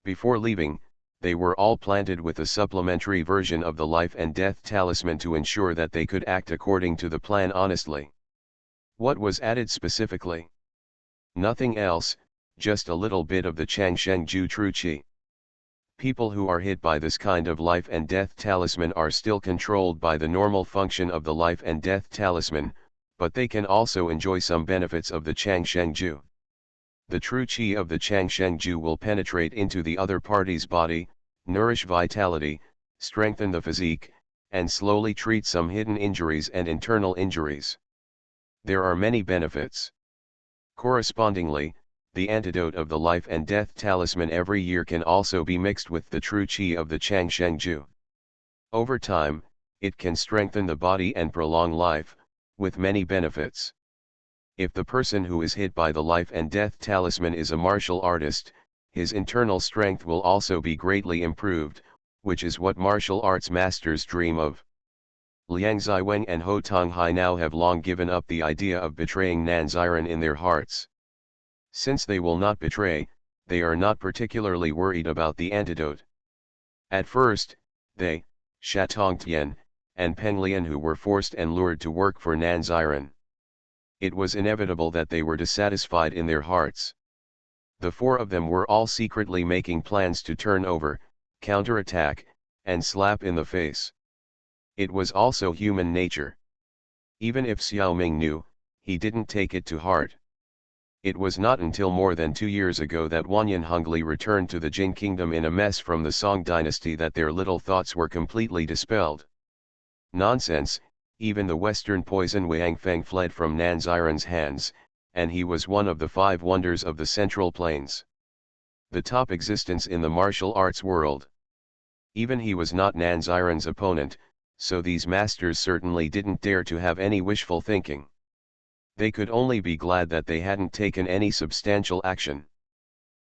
Before leaving, they were all planted with a supplementary version of the life and death talisman to ensure that they could act according to the plan honestly. What was added specifically? Nothing else, just a little bit of the Changshengju True Qi. People who are hit by this kind of life and death talisman are still controlled by the normal function of the life and death talisman, but they can also enjoy some benefits of the Changshengju. The true qi of the Changshengju will penetrate into the other party's body, nourish vitality, strengthen the physique, and slowly treat some hidden injuries and internal injuries. There are many benefits. Correspondingly, the antidote of the life and death talisman every year can also be mixed with the true qi of the Changshengju. Over time, it can strengthen the body and prolong life, with many benefits. If the person who is hit by the life and death talisman is a martial artist, his internal strength will also be greatly improved, which is what martial arts masters dream of. Liang Ziweng and Ho Tonghai now have long given up the idea of betraying Nan Ziren in their hearts. Since they will not betray, they are not particularly worried about the antidote. At first, they, Shatongtian, and Penglian who were forced and lured to work for Nan Ziren. It was inevitable that they were dissatisfied in their hearts. The four of them were all secretly making plans to turn over, counterattack, and slap in the face. It was also human nature. Even if Xiao Ming knew, he didn't take it to heart. It was not until more than 2 years ago that Wanyan Hongli returned to the Jin kingdom in a mess from the Song dynasty that their little thoughts were completely dispelled. Nonsense, even the western poison Wang Feng fled from Nan Ziren's hands, and he was one of the 5 wonders of the Central Plains. The top existence in the martial arts world. Even he was not Nan Ziren's opponent, so these masters certainly didn't dare to have any wishful thinking. They could only be glad that they hadn't taken any substantial action.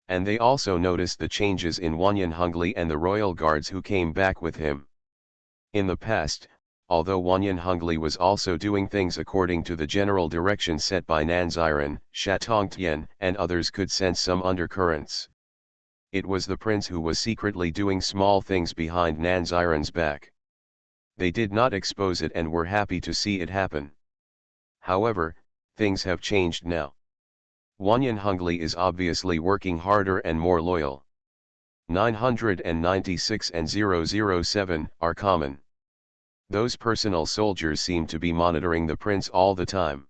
And they also noticed the changes in Wanyan Hongli and the royal guards who came back with him. In the past, although Wanyan Hongli was also doing things according to the general direction set by Nan Ziren, Shatongtian and others could sense some undercurrents. It was the prince who was secretly doing small things behind Nan Ziren's back. They did not expose it and were happy to see it happen. However, things have changed now. Wanyan Hongli is obviously working harder and more loyal. 996 and 007 are common. Those personal soldiers seem to be monitoring the prince all the time.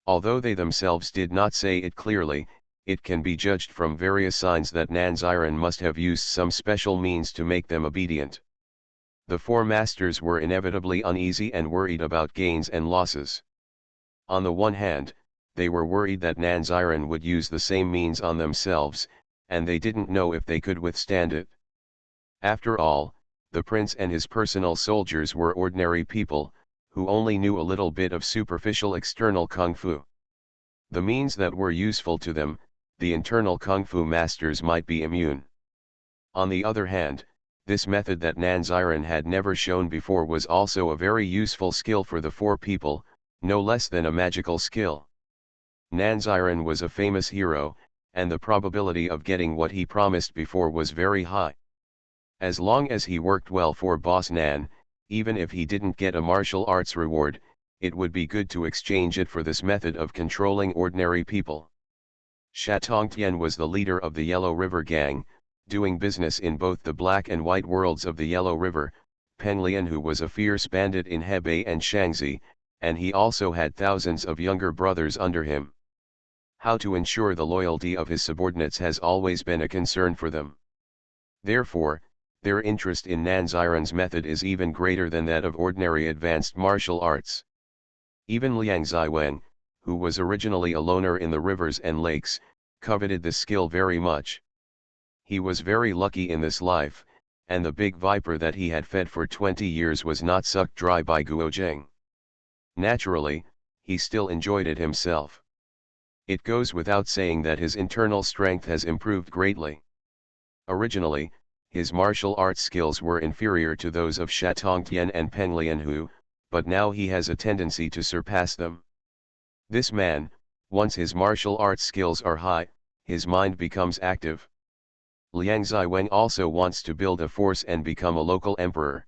Although they themselves did not say it clearly, it can be judged from various signs that Nan Ziren must have used some special means to make them obedient. The 4 masters were inevitably uneasy and worried about gains and losses. On the one hand, they were worried that Nan Ziren would use the same means on themselves, and they didn't know if they could withstand it. After all, the prince and his personal soldiers were ordinary people, who only knew a little bit of superficial external kung fu. The means that were useful to them, the internal kung fu masters might be immune. On the other hand, this method that Nan Ziren had never shown before was also a very useful skill for the 4 people, no less than a magical skill. Nan Ziren was a famous hero, and the probability of getting what he promised before was very high. As long as he worked well for Boss Nan, even if he didn't get a martial arts reward, it would be good to exchange it for this method of controlling ordinary people. Shatongtian was the leader of the Yellow River Gang, doing business in both the black and white worlds of the Yellow River, Penglian who was a fierce bandit in Hebei and Shaanxi, and he also had thousands of younger brothers under him. How to ensure the loyalty of his subordinates has always been a concern for them. Therefore, their interest in Nan Ziren's method is even greater than that of ordinary advanced martial arts. Even Liang Ziweng, who was originally a loner in the rivers and lakes, coveted this skill very much. He was very lucky in this life, and the big viper that he had fed for 20 years was not sucked dry by Guozheng. Naturally, he still enjoyed it himself. It goes without saying that his internal strength has improved greatly. Originally, his martial arts skills were inferior to those of Shatongtian and Penglian Hu, but now he has a tendency to surpass them. This man, once his martial arts skills are high, his mind becomes active. Liang Ziweng also wants to build a force and become a local emperor.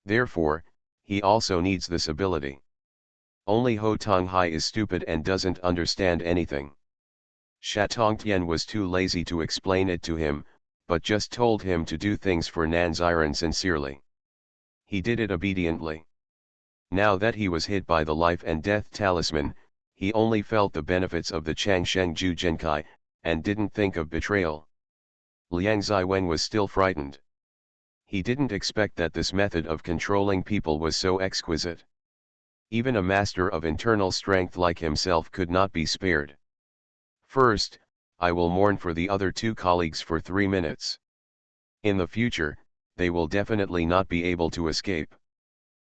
Therefore, he also needs this ability. Only Ho Tonghai is stupid and doesn't understand anything. Shatongtian was too lazy to explain it to him, but just told him to do things for Nan Ziren sincerely. He did it obediently. Now that he was hit by the life and death talisman, he only felt the benefits of the Changsheng Ju Genkai, and didn't think of betrayal. Liang Ziweng was still frightened. He didn't expect that this method of controlling people was so exquisite. Even a master of internal strength like himself could not be spared. First, I will mourn for the other 2 colleagues for 3 minutes. In the future, they will definitely not be able to escape.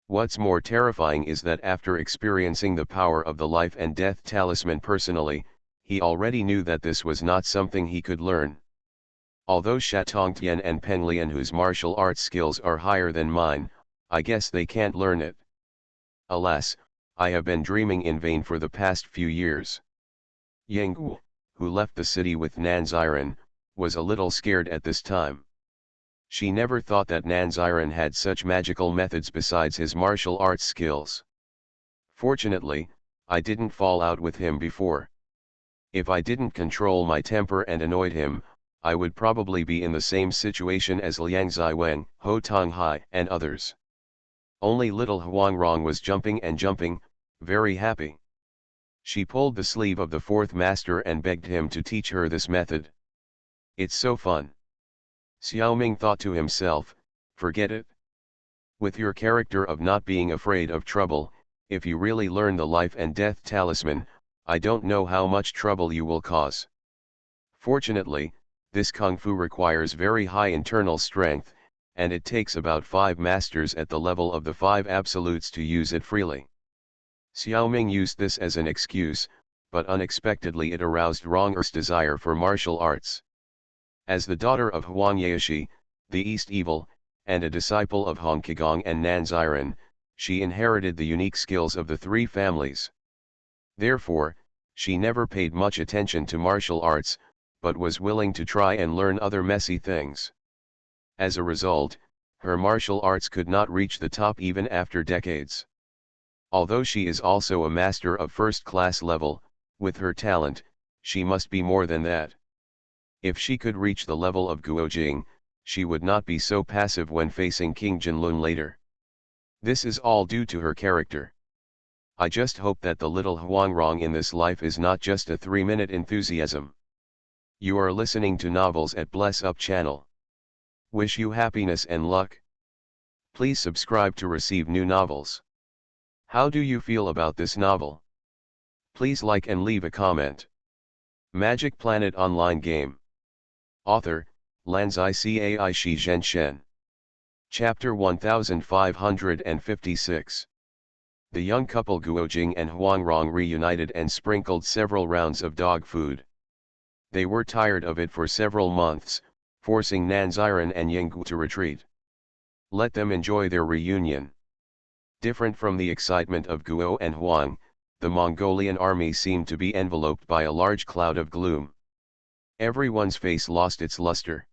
What's more terrifying is that after experiencing the power of the life and death talisman personally, he already knew that this was not something he could learn. Although Shatongtian and Penglian, whose martial arts skills are higher than mine, I guess they can't learn it. Alas, I have been dreaming in vain for the past few years. Yang Gu, who left the city with Nanziren, was a little scared at this time. She never thought that Nanziren had such magical methods besides his martial arts skills. Fortunately, I didn't fall out with him before. If I didn't control my temper and annoyed him, I would probably be in the same situation as Liang Ziweng, Ho Tonghai, and others. Only little Huangrong was jumping and jumping, very happy. She pulled the sleeve of the fourth master and begged him to teach her this method. It's so fun. Xiaoming thought to himself, forget it. With your character of not being afraid of trouble, if you really learn the life and death talisman, I don't know how much trouble you will cause. Fortunately, this kung fu requires very high internal strength, and it takes about 5 masters at the level of the 5 absolutes to use it freely. Xiaoming used this as an excuse, but unexpectedly it aroused Rong'er's desire for martial arts. As the daughter of Huang Yaoshi, the East Evil, and a disciple of Hong Qigong and Nanziren, she inherited the unique skills of the 3 families. Therefore, she never paid much attention to martial arts, but was willing to try and learn other messy things. As a result, her martial arts could not reach the top even after decades. Although she is also a master of first-class level, with her talent, she must be more than that. If she could reach the level of Guojing, she would not be so passive when facing King Jinlun later. This is all due to her character. I just hope that the little Huangrong in this life is not just a 3-minute enthusiasm. You are listening to Novels at Bless Up channel. Wish you happiness and luck. Please subscribe to receive new novels. How do you feel about this novel? Please like and leave a comment. Magic Planet Online Game. Author, Lanzai Cai Shi Zhenshen. Chapter 1556. The young couple Guojing and Huangrong reunited and sprinkled several rounds of dog food. They were tired of it for several months, forcing Nanziren and Yinggu to retreat. Let them enjoy their reunion. Different from the excitement of Guo and Huang, the Mongolian army seemed to be enveloped by a large cloud of gloom. Everyone's face lost its luster.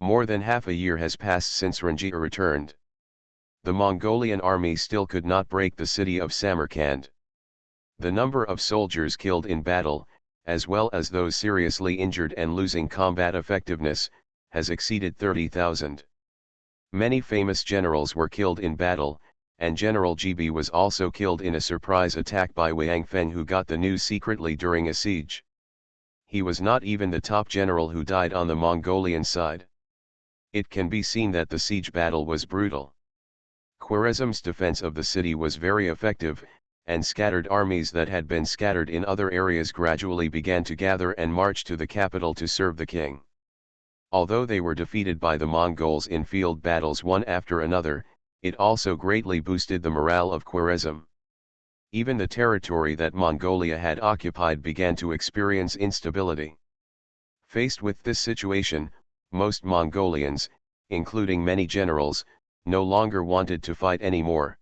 More than half a year has passed since Ranjit returned. The Mongolian army still could not break the city of Samarkand. The number of soldiers killed in battle, as well as those seriously injured and losing combat effectiveness, has exceeded 30,000. Many famous generals were killed in battle, and General Jibi was also killed in a surprise attack by Wang Feng, who got the news secretly during a siege. He was not even the top general who died on the Mongolian side. It can be seen that the siege battle was brutal. Khwarezm's defense of the city was very effective, and scattered armies that had been scattered in other areas gradually began to gather and march to the capital to serve the king. Although they were defeated by the Mongols in field battles one after another, it also greatly boosted the morale of Khwarezm. Even the territory that Mongolia had occupied began to experience instability. Faced with this situation, most Mongolians, including many generals, no longer wanted to fight anymore.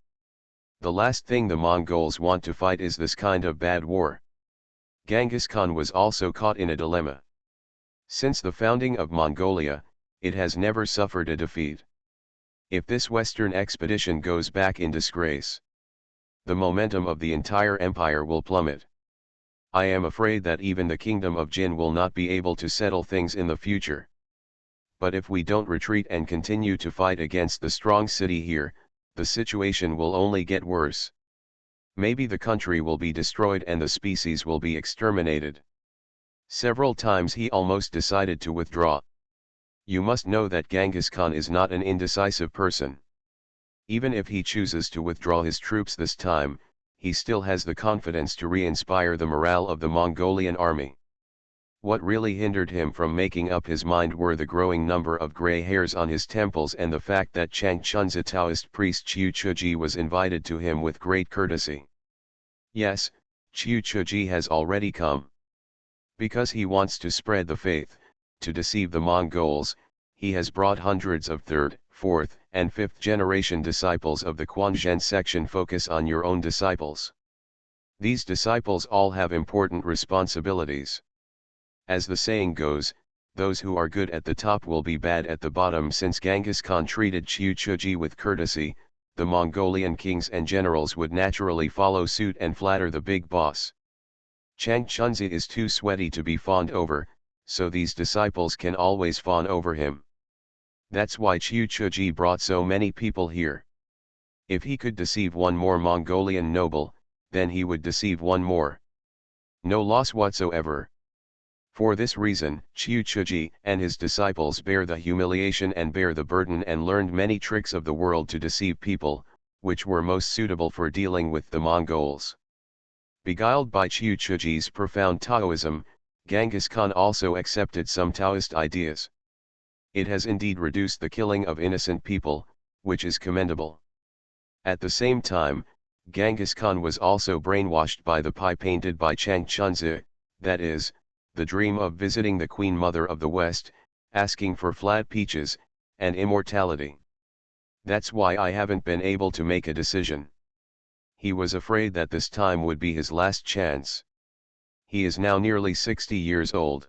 The last thing the Mongols want to fight is this kind of bad war. Genghis Khan was also caught in a dilemma. Since the founding of Mongolia, it has never suffered a defeat. If this western expedition goes back in disgrace, the momentum of the entire empire will plummet. I am afraid that even the kingdom of Jin will not be able to settle things in the future. But if we don't retreat and continue to fight against the strong city here, the situation will only get worse. Maybe the country will be destroyed and the species will be exterminated. Several times he almost decided to withdraw. You must know that Genghis Khan is not an indecisive person. Even if he chooses to withdraw his troops this time, he still has the confidence to re-inspire the morale of the Mongolian army. What really hindered him from making up his mind were the growing number of gray hairs on his temples and the fact that Changchun's Taoist priest Qiu Chuji was invited to him with great courtesy. Yes, Qiu Chuji has already come. Because he wants to spread the faith, to deceive the Mongols, he has brought hundreds of third, fourth, and fifth generation disciples of the Quanzhen section. Focus on your own disciples. These disciples all have important responsibilities. As the saying goes, those who are good at the top will be bad at the bottom. Since Genghis Khan treated Qiu Chuji with courtesy, the Mongolian kings and generals would naturally follow suit and flatter the big boss. Changchunzi is too sweaty to be fawned over, so these disciples can always fawn over him. That's why Qiu Chuji brought so many people here. If he could deceive one more Mongolian noble, then he would deceive one more. No loss whatsoever. For this reason, Qiu Chuji and his disciples bear the humiliation and bear the burden and learned many tricks of the world to deceive people, which were most suitable for dealing with the Mongols. Beguiled by Qiu Chuji's profound Taoism, Genghis Khan also accepted some Taoist ideas. It has indeed reduced the killing of innocent people, which is commendable. At the same time, Genghis Khan was also brainwashed by the pie painted by Changchunzi, that is, the dream of visiting the Queen Mother of the West, asking for flat peaches, and immortality. That's why I haven't been able to make a decision. He was afraid that this time would be his last chance. He is now nearly 60 years old.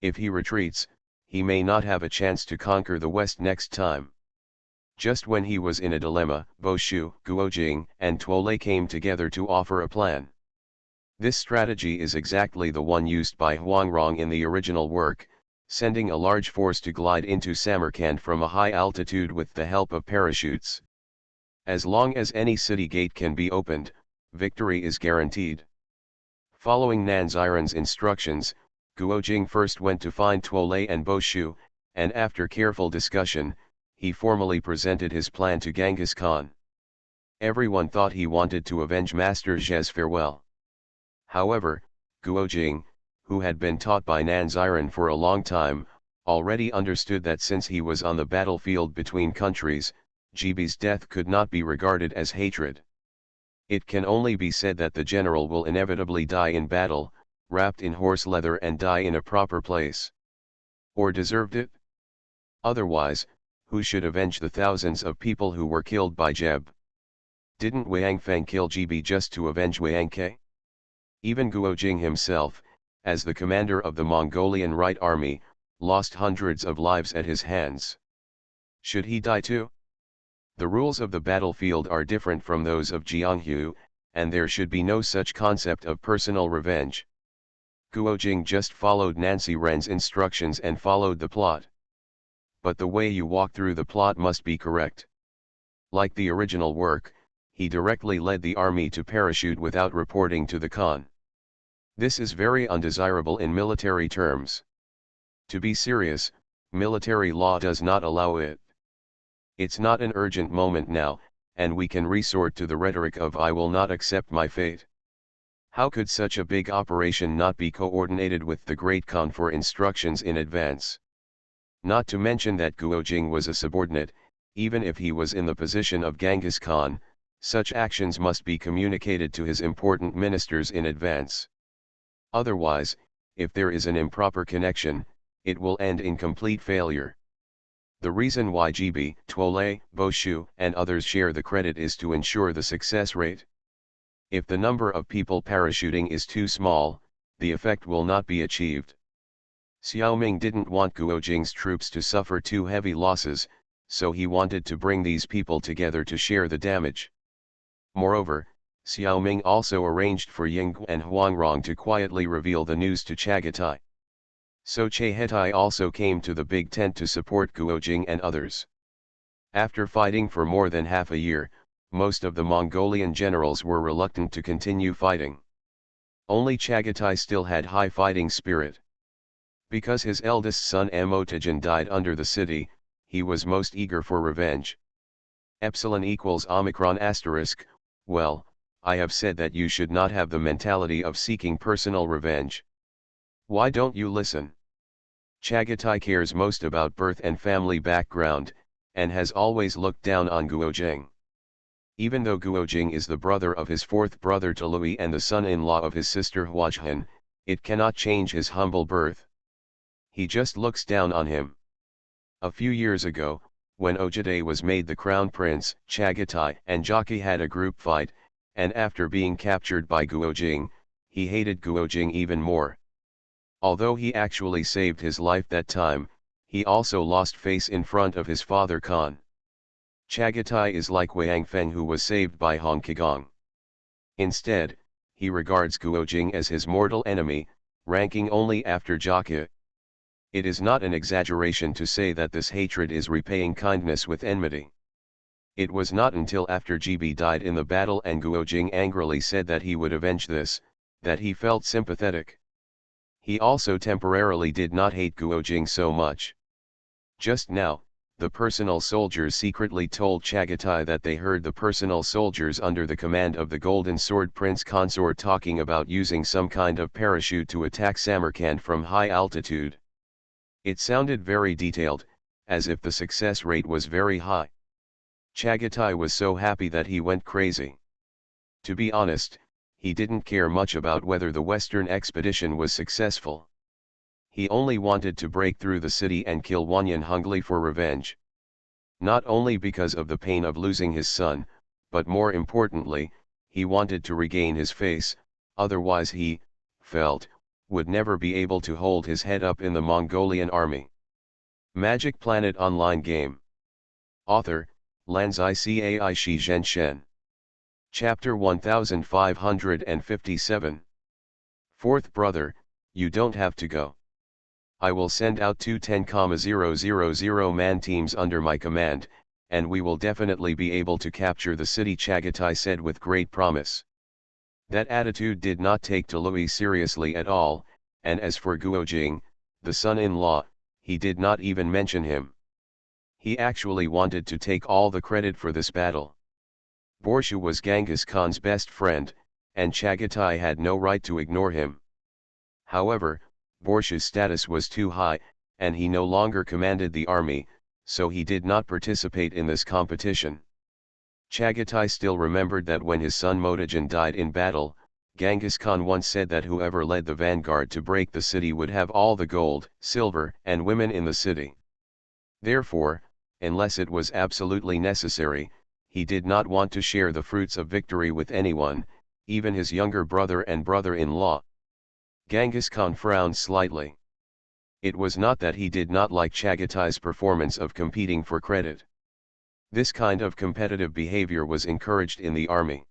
If he retreats, he may not have a chance to conquer the West next time. Just when he was in a dilemma, Boshu, Guojing, and Tuolei came together to offer a plan. This strategy is exactly the one used by Huangrong in the original work, sending a large force to glide into Samarkand from a high altitude with the help of parachutes. As long as any city gate can be opened, victory is guaranteed. Following Nanziran's instructions, Guojing first went to find Tuolei and Boshu, and after careful discussion, he formally presented his plan to Genghis Khan. Everyone thought he wanted to avenge Master Zhe's farewell. However, Guojing, who had been taught by Nanziran for a long time, already understood that since he was on the battlefield between countries, Jibi's death could not be regarded as hatred. It can only be said that the general will inevitably die in battle, wrapped in horse leather and die in a proper place. Or deserved it? Otherwise, who should avenge the thousands of people who were killed by Jeb? Didn't Wang Feng kill Jibi just to avenge Wang Ke? Even Guojing himself, as the commander of the Mongolian Right Army, lost hundreds of lives at his hands. Should he die too? The rules of the battlefield are different from those of Jianghu, and there should be no such concept of personal revenge. Guojing just followed Nancy Ren's instructions and followed the plot. But the way you walk through the plot must be correct. Like the original work, he directly led the army to parachute without reporting to the Khan. This is very undesirable in military terms. To be serious, military law does not allow it. It's not an urgent moment now, and we can resort to the rhetoric of "I will not accept my fate." How could such a big operation not be coordinated with the Great Khan for instructions in advance? Not to mention that Guojing was a subordinate, even if he was in the position of Genghis Khan, such actions must be communicated to his important ministers in advance. Otherwise, if there is an improper connection, it will end in complete failure. The reason why Jibi, Tuolei, Boshu, and others share the credit is to ensure the success rate. If the number of people parachuting is too small, the effect will not be achieved. Xiaoming didn't want Guojing's troops to suffer too heavy losses, so he wanted to bring these people together to share the damage. Moreover, Xiaoming also arranged for Yinggu and Huangrong to quietly reveal the news to Chagatai. So Chehetai also came to the big tent to support Guojing and others. After fighting for more than half a year, most of the Mongolian generals were reluctant to continue fighting. Only Chagatai still had high fighting spirit. Because his eldest son Amotajan died under the city, he was most eager for revenge. Epsilon equals Omicron asterisk. Well, I have said that you should not have the mentality of seeking personal revenge. Why don't you listen? Chagatai cares most about birth and family background, and has always looked down on Guojing. Even though Guojing is the brother of his fourth brother Tului and the son-in-law of his sister Huajhan, it cannot change his humble birth. He just looks down on him. A few years ago, when Ojide was made the crown prince, Chagatai and Jockey had a group fight, and after being captured by Guojing, he hated Guojing even more. Although he actually saved his life that time, he also lost face in front of his father Khan. Chagatai is like Wang Feng, who was saved by Hong Kigong. Instead, he regards Guojing as his mortal enemy, ranking only after Jockey. It is not an exaggeration to say that this hatred is repaying kindness with enmity. It was not until after GB died in the battle and Guojing angrily said that he would avenge this, that he felt sympathetic. He also temporarily did not hate Guojing so much. Just now, the personal soldiers secretly told Chagatai that they heard the personal soldiers under the command of the Golden Sword Prince Consort talking about using some kind of parachute to attack Samarkand from high altitude. It sounded very detailed, as if the success rate was very high. Chagatai was so happy that he went crazy. To be honest, he didn't care much about whether the Western expedition was successful. He only wanted to break through the city and kill Wanyan Hongli for revenge. Not only because of the pain of losing his son, but more importantly, he wanted to regain his face, otherwise he, felt, would never be able to hold his head up in the Mongolian army. Magic Planet Online Game. Author, Lanzai Cai Shi Zhenshen. Chapter 1557. Fourth brother, you don't have to go. I will send out two 10,000 man teams under my command, and we will definitely be able to capture the city, Chagatai said with great promise. That attitude did not take Tului seriously at all, and as for Guojing, the son-in-law, he did not even mention him. He actually wanted to take all the credit for this battle. Borshu was Genghis Khan's best friend, and Chagatai had no right to ignore him. However, Borshu's status was too high, and he no longer commanded the army, so he did not participate in this competition. Chagatai still remembered that when his son Motajan died in battle, Genghis Khan once said that whoever led the vanguard to break the city would have all the gold, silver, and women in the city. Therefore, unless it was absolutely necessary, he did not want to share the fruits of victory with anyone, even his younger brother and brother-in-law. Genghis Khan frowned slightly. It was not that he did not like Chagatai's performance of competing for credit. This kind of competitive behavior was encouraged in the army.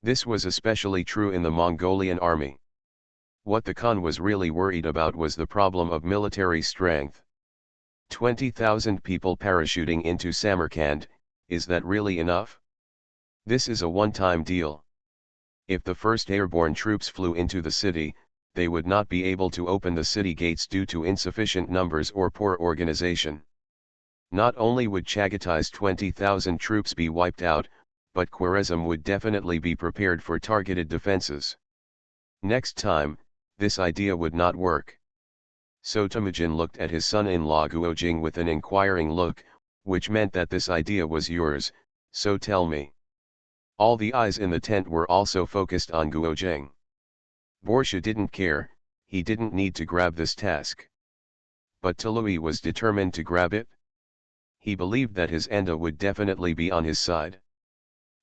This was especially true in the Mongolian army. What the Khan was really worried about was the problem of military strength. 20,000 people parachuting into Samarkand, is that really enough? This is a one-time deal. If the first airborne troops flew into the city, they would not be able to open the city gates due to insufficient numbers or poor organization. Not only would Chagatai's 20,000 troops be wiped out, but Khwarezm would definitely be prepared for targeted defenses. Next time, this idea would not work. So Temujin looked at his son-in-law Guojing with an inquiring look, which meant that this idea was yours, so tell me. All the eyes in the tent were also focused on Guojing. Borshu didn't care, he didn't need to grab this task. But Tului was determined to grab it. He believed that his Enda would definitely be on his side.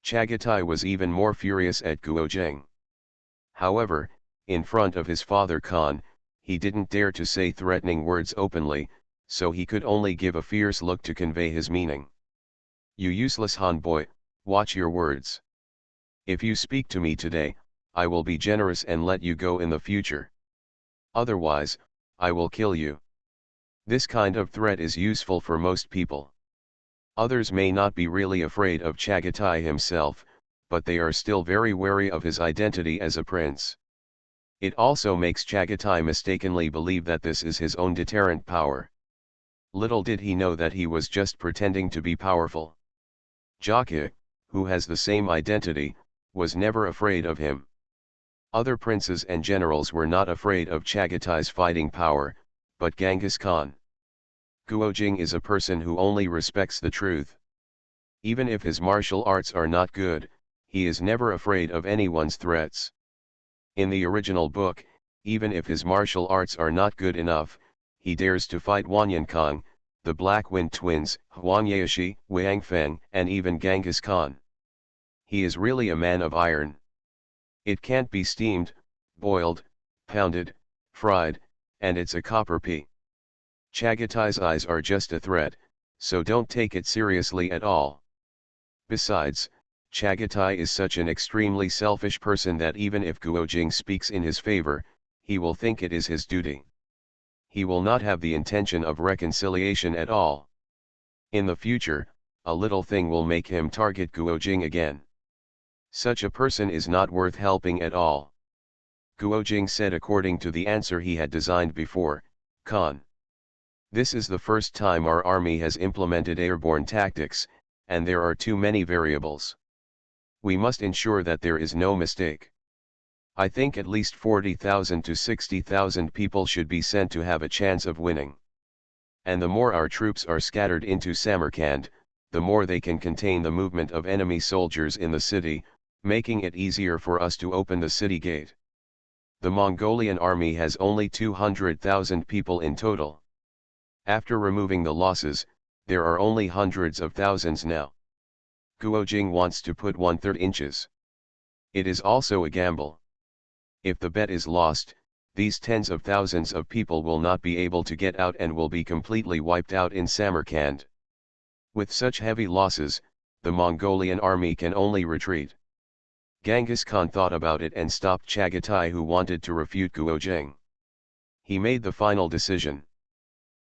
Chagatai was even more furious at Guojing. However, in front of his father Khan, he didn't dare to say threatening words openly, so he could only give a fierce look to convey his meaning. You useless Han boy, watch your words. If you speak to me today, I will be generous and let you go in the future. Otherwise, I will kill you. This kind of threat is useful for most people. Others may not be really afraid of Chagatai himself, but they are still very wary of his identity as a prince. It also makes Chagatai mistakenly believe that this is his own deterrent power. Little did he know that he was just pretending to be powerful. Jockey, who has the same identity, was never afraid of him. Other princes and generals were not afraid of Chaghatai's fighting power, but Genghis Khan. Guojing is a person who only respects the truth. Even if his martial arts are not good, he is never afraid of anyone's threats. In the original book, even if his martial arts are not good enough, he dares to fight Wanyankang, the Black Wind twins, Huang Yaoshi, Wang Feng, and even Genghis Khan. He is really a man of iron. It can't be steamed, boiled, pounded, fried, and it's a copper P. Chaghatai's eyes are just a threat, so don't take it seriously at all. Besides, Chagatai is such an extremely selfish person that even if Guojing speaks in his favor, he will think it is his duty. He will not have the intention of reconciliation at all. In the future, a little thing will make him target Guojing again. Such a person is not worth helping at all. Guojing said according to the answer he had designed before, Khan. This is the first time our army has implemented airborne tactics, and there are too many variables. We must ensure that there is no mistake. I think at least 40,000 to 60,000 people should be sent to have a chance of winning. And the more our troops are scattered into Samarkand, the more they can contain the movement of enemy soldiers in the city, making it easier for us to open the city gate. The Mongolian army has only 200,000 people in total. After removing the losses, there are only hundreds of thousands now. Guojing wants to put 1/3 inches. It is also a gamble. If the bet is lost, these tens of thousands of people will not be able to get out and will be completely wiped out in Samarkand. With such heavy losses, the Mongolian army can only retreat. Genghis Khan thought about it and stopped Chagatai, who wanted to refute Guojing. He made the final decision.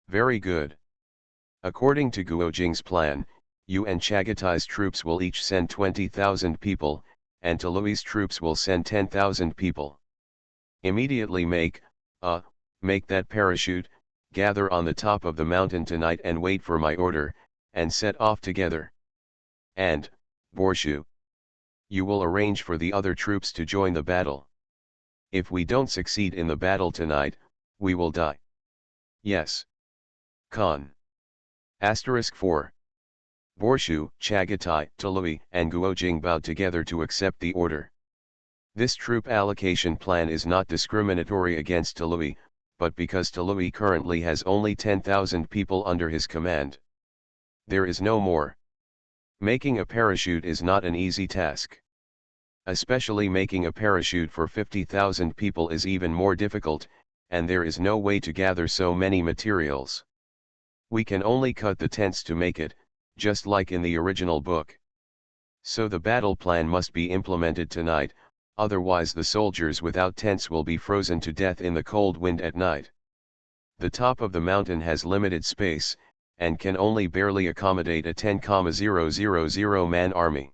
Very good. According to Guojing's plan, you and Chagatai's troops will each send 20,000 people, and Tului's troops will send 10,000 people. Immediately make that parachute, gather on the top of the mountain tonight and wait for my order, and set off together. And, Borshu, you will arrange for the other troops to join the battle. If we don't succeed in the battle tonight, we will die. Yes. Khan. Asterisk 4. Borshu, Chagatai, Tului, and Guojing bowed together to accept the order. This troop allocation plan is not discriminatory against Tului, but because Tului currently has only 10,000 people under his command. There is no more. Making a parachute is not an easy task. Especially making a parachute for 50,000 people is even more difficult, and there is no way to gather so many materials. We can only cut the tents to make it, just like in the original book. So the battle plan must be implemented tonight, otherwise the soldiers without tents will be frozen to death in the cold wind at night. The top of the mountain has limited space, and can only barely accommodate a 10,000 man army.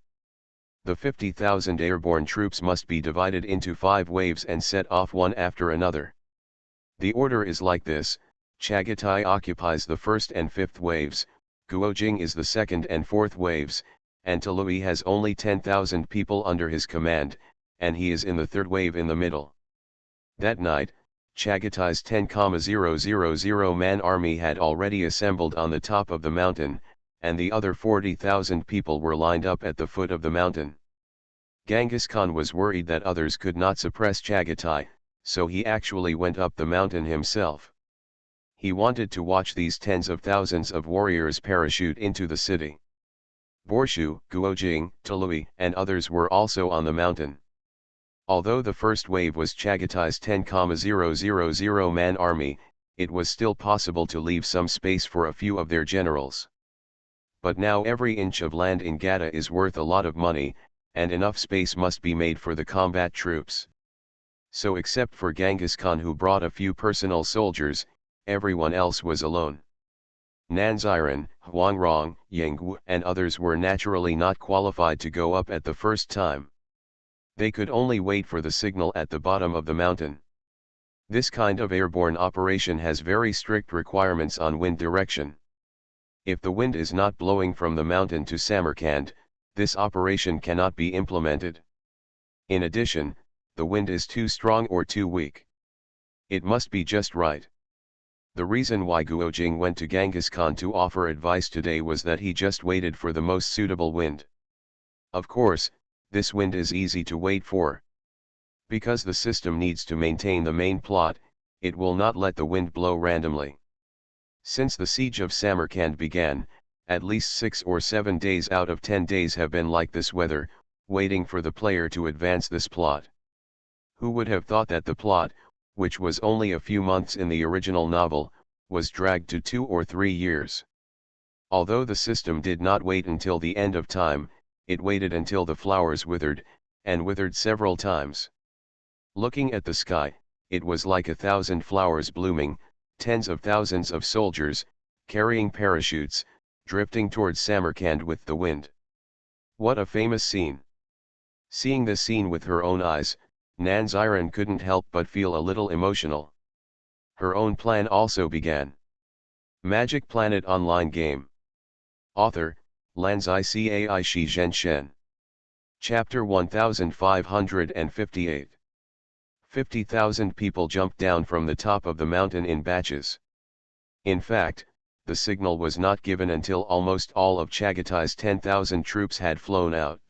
The 50,000 airborne troops must be divided into 5 waves and set off one after another. The order is like this: Chagatai occupies the first and 5th waves, Guojing is the 2nd and 4th waves, and Tului has only 10,000 people under his command, and he is in the 3rd wave in the middle. That night, Chagatai's 10,000 man army had already assembled on the top of the mountain, and the other 40,000 people were lined up at the foot of the mountain. Genghis Khan was worried that others could not suppress Chagatai, so he actually went up the mountain himself. He wanted to watch these tens of thousands of warriors parachute into the city. Borshu, Guojing, Tului, and others were also on the mountain. Although the first wave was Chagatai's 10,000 man army, it was still possible to leave some space for a few of their generals. But now every inch of land in Gada is worth a lot of money, and enough space must be made for the combat troops. So except for Genghis Khan, who brought a few personal soldiers, everyone else was alone. Nanziran, Huangrong, Yingwu, and others were naturally not qualified to go up at the first time. They could only wait for the signal at the bottom of the mountain. This kind of airborne operation has very strict requirements on wind direction. If the wind is not blowing from the mountain to Samarkand, this operation cannot be implemented. In addition, the wind is too strong or too weak. It must be just right. The reason why Guojing went to Genghis Khan to offer advice today was that he just waited for the most suitable wind. Of course, this wind is easy to wait for. Because the system needs to maintain the main plot, it will not let the wind blow randomly. Since the siege of Samarkand began, at least 6 or 7 days out of 10 days have been like this weather, waiting for the player to advance this plot. Who would have thought that the plot, which was only a few months in the original novel, was dragged to 2 or 3 years. Although the system did not wait until the end of time, it waited until the flowers withered, and withered several times. Looking at the sky, it was like 1,000 flowers blooming, tens of thousands of soldiers, carrying parachutes, drifting towards Samarkand with the wind. What a famous scene! Seeing this scene with her own eyes, Nanziran couldn't help but feel a little emotional. Her own plan also began. Magic Planet Online Game. Author, Lanzai Cai Shi Zhenshen. Chapter 1558. 50,000 people jumped down from the top of the mountain in batches. In fact, the signal was not given until almost all of Chagatai's 10,000 troops had flown out.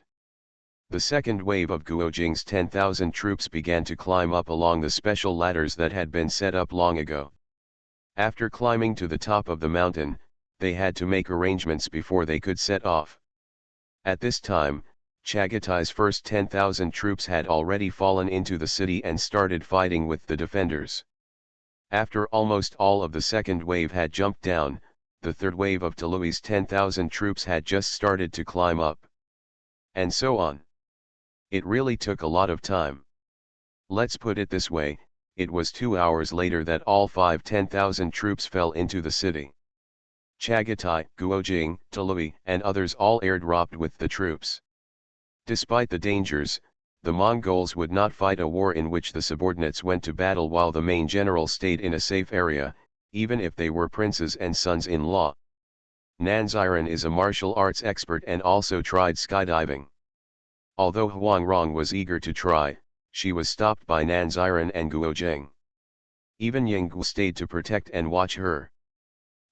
The second wave of Guojing's 10,000 troops began to climb up along the special ladders that had been set up long ago. After climbing to the top of the mountain, they had to make arrangements before they could set off. At this time, Chagatai's first 10,000 troops had already fallen into the city and started fighting with the defenders. After almost all of the second wave had jumped down, the third wave of Tului's 10,000 troops had just started to climb up. And so on. It really took a lot of time. Let's put it this way, it was 2 hours later that all 10,000 troops fell into the city. Chagatai, Guojing, Tului, and others all airdropped with the troops. Despite the dangers, the Mongols would not fight a war in which the subordinates went to battle while the main general stayed in a safe area, even if they were princes and sons-in-law. Nanziran is a martial arts expert and also tried skydiving. Although Huangrong was eager to try, she was stopped by Nanziran and Guojing. Even Yinggu stayed to protect and watch her.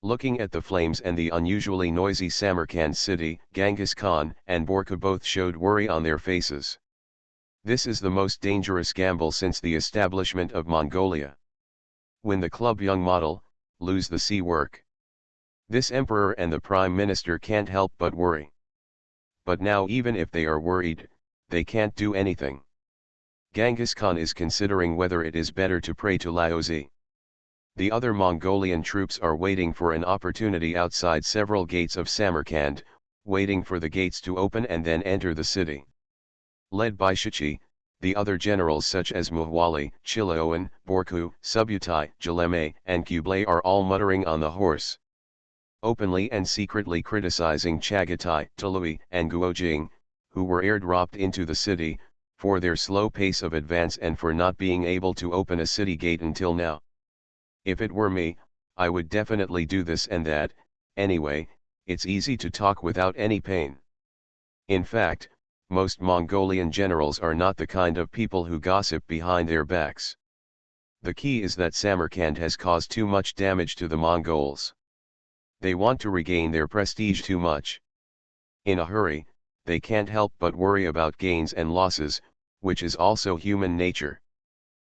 Looking at the flames and the unusually noisy Samarkand city, Genghis Khan and Borka both showed worry on their faces. This is the most dangerous gamble since the establishment of Mongolia. When the club young model, lose the sea work. This emperor and the prime minister can't help but worry. But now even if they are worried, they can't do anything. Genghis Khan is considering whether it is better to pray to Laozi. The other Mongolian troops are waiting for an opportunity outside several gates of Samarkand, waiting for the gates to open and then enter the city. Led by Shichi, the other generals such as Muhwali, Chilaoan, Borku, Subutai, Jaleme, and Kublai are all muttering on the horse. Openly and secretly criticizing Chagatai, Tului, and Guojing, who were airdropped into the city, for their slow pace of advance and for not being able to open a city gate until now. If it were me, I would definitely do this and that. Anyway, it's easy to talk without any pain. In fact, most Mongolian generals are not the kind of people who gossip behind their backs. The key is that Samarkand has caused too much damage to the Mongols. They want to regain their prestige too much. In a hurry, they can't help but worry about gains and losses, which is also human nature.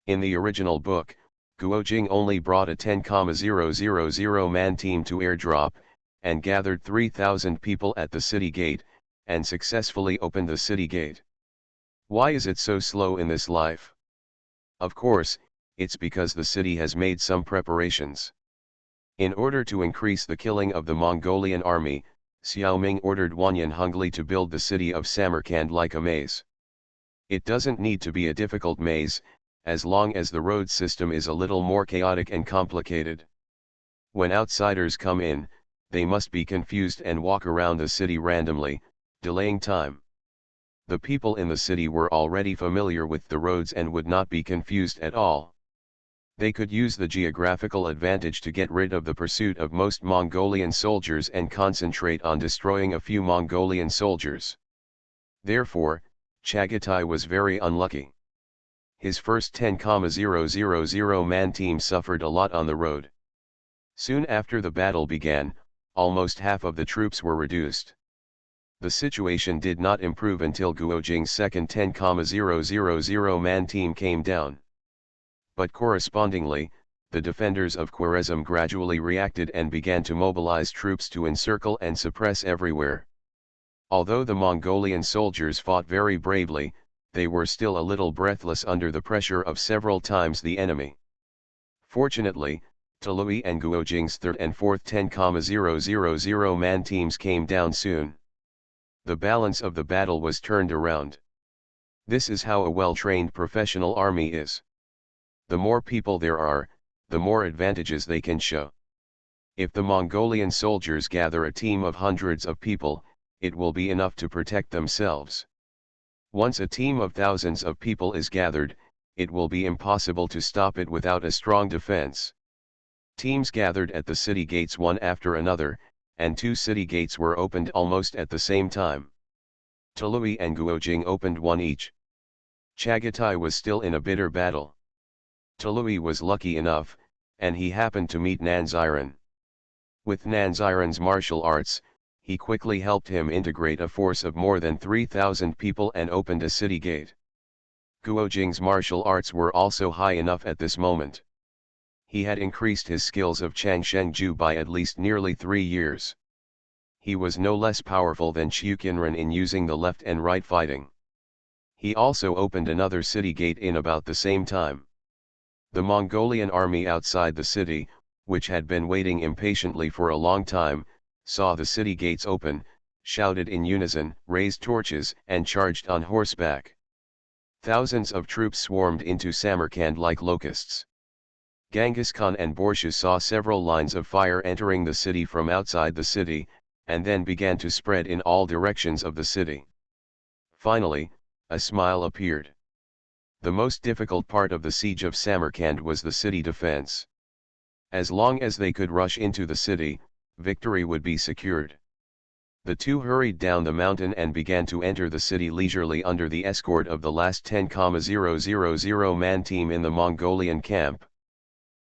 In the original book, Guojing only brought a 10,000 man team to airdrop, and gathered 3,000 people at the city gate, and successfully opened the city gate. Why is it so slow in this life? Of course, it's because the city has made some preparations. In order to increase the killing of the Mongolian army, Xiaoming ordered Wanyan Hongli to build the city of Samarkand like a maze. It doesn't need to be a difficult maze, as long as the road system is a little more chaotic and complicated. When outsiders come in, they must be confused and walk around the city randomly, delaying time. The people in the city were already familiar with the roads and would not be confused at all. They could use the geographical advantage to get rid of the pursuit of most Mongolian soldiers and concentrate on destroying a few Mongolian soldiers. Therefore, Chagatai was very unlucky. his first 10,000-man team suffered a lot on the road. Soon after the battle began, almost half of the troops were reduced. The situation did not improve until Guojing's second 10,000-man team came down. But correspondingly, the defenders of Khwarezm gradually reacted and began to mobilize troops to encircle and suppress everywhere. Although the Mongolian soldiers fought very bravely, they were still a little breathless under the pressure of several times the enemy. Fortunately, Tului and Guojing's third and fourth 10,000-man teams came down soon. The balance of the battle was turned around. This is how a well-trained professional army is. The more people there are, the more advantages they can show. If the Mongolian soldiers gather a team of hundreds of people, it will be enough to protect themselves. Once a team of thousands of people is gathered, it will be impossible to stop it without a strong defense. Teams gathered at the city gates one after another, and 2 city gates were opened almost at the same time. Tului and Guojing opened one each. Chagatai was still in a bitter battle. Tului was lucky enough, and he happened to meet Nanziran. With Nanziran's martial arts, he quickly helped him integrate a force of more than 3,000 people and opened a city gate. Guojing's martial arts were also high enough at this moment. He had increased his skills of Changshengju by at least nearly 3 years. He was no less powerful than Qiuqianren in using the left and right fighting. He also opened another city gate in about the same time. The Mongolian army outside the city, which had been waiting impatiently for a long time, saw the city gates open, shouted in unison, raised torches, and charged on horseback. Thousands of troops swarmed into Samarkand like locusts. Genghis Khan and Borsche saw several lines of fire entering the city from outside the city, and then began to spread in all directions of the city. Finally, a smile appeared. The most difficult part of the siege of Samarkand was the city defense. As long as they could rush into the city, victory would be secured. The two hurried down the mountain and began to enter the city leisurely under the escort of the last 10,000-man team in the Mongolian camp.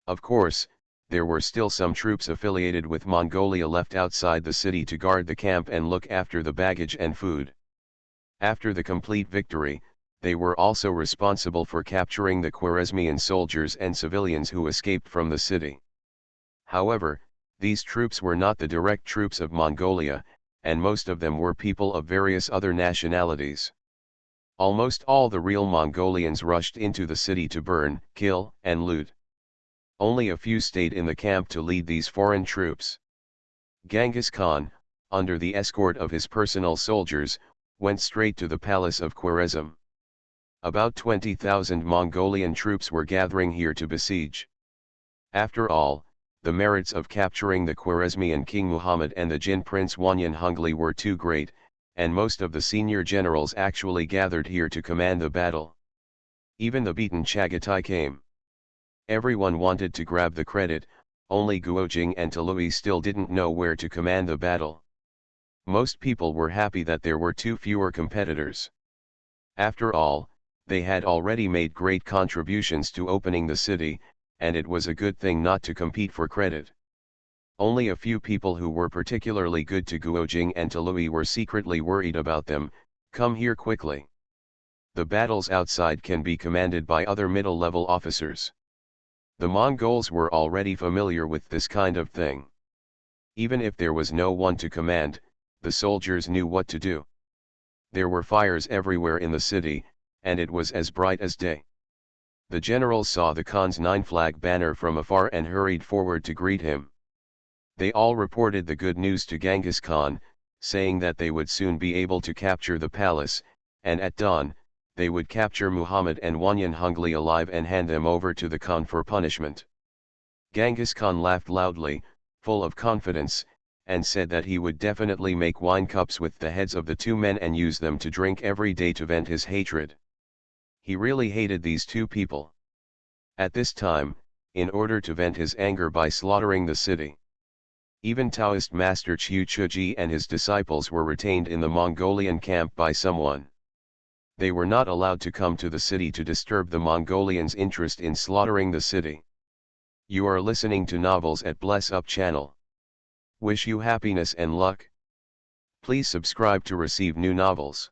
Of course, there were still some troops affiliated with Mongolia left outside the city to guard the camp and look after the baggage and food. After the complete victory, they were also responsible for capturing the Khwarezmian soldiers and civilians who escaped from the city. However, these troops were not the direct troops of Mongolia, and most of them were people of various other nationalities. Almost all the real Mongolians rushed into the city to burn, kill, and loot. Only a few stayed in the camp to lead these foreign troops. Genghis Khan, under the escort of his personal soldiers, went straight to the palace of Khwarezm. About 20,000 Mongolian troops were gathering here to besiege. After all, the merits of capturing the Khwarezmian King Muhammad and the Jin Prince Wanyan Hungli were too great, and most of the senior generals actually gathered here to command the battle. Even the beaten Chagatai came. Everyone wanted to grab the credit, only Guojing and Tului still didn't know where to command the battle. Most people were happy that there were 2 fewer competitors. After all, they had already made great contributions to opening the city, and it was a good thing not to compete for credit. Only a few people who were particularly good to Guojing and Tului were secretly worried about them. Come here quickly. The battles outside can be commanded by other middle-level officers. The Mongols were already familiar with this kind of thing. Even if there was no one to command, the soldiers knew what to do. There were fires everywhere in the city, and it was as bright as day. The generals saw the Khan's 9-flag banner from afar and hurried forward to greet him. They all reported the good news to Genghis Khan, saying that they would soon be able to capture the palace, and at dawn, they would capture Muhammad and Wanyan Hungli alive and hand them over to the Khan for punishment. Genghis Khan laughed loudly, full of confidence, and said that he would definitely make wine cups with the heads of the 2 men and use them to drink every day to vent his hatred. He really hated these 2 people. At this time, in order to vent his anger by slaughtering the city, even Taoist master Qiu Chuji and his disciples were retained in the Mongolian camp by someone. They were not allowed to come to the city to disturb the Mongolians' interest in slaughtering the city. You are listening to Novels at Bless Up channel. Wish you happiness and luck. Please subscribe to receive new novels.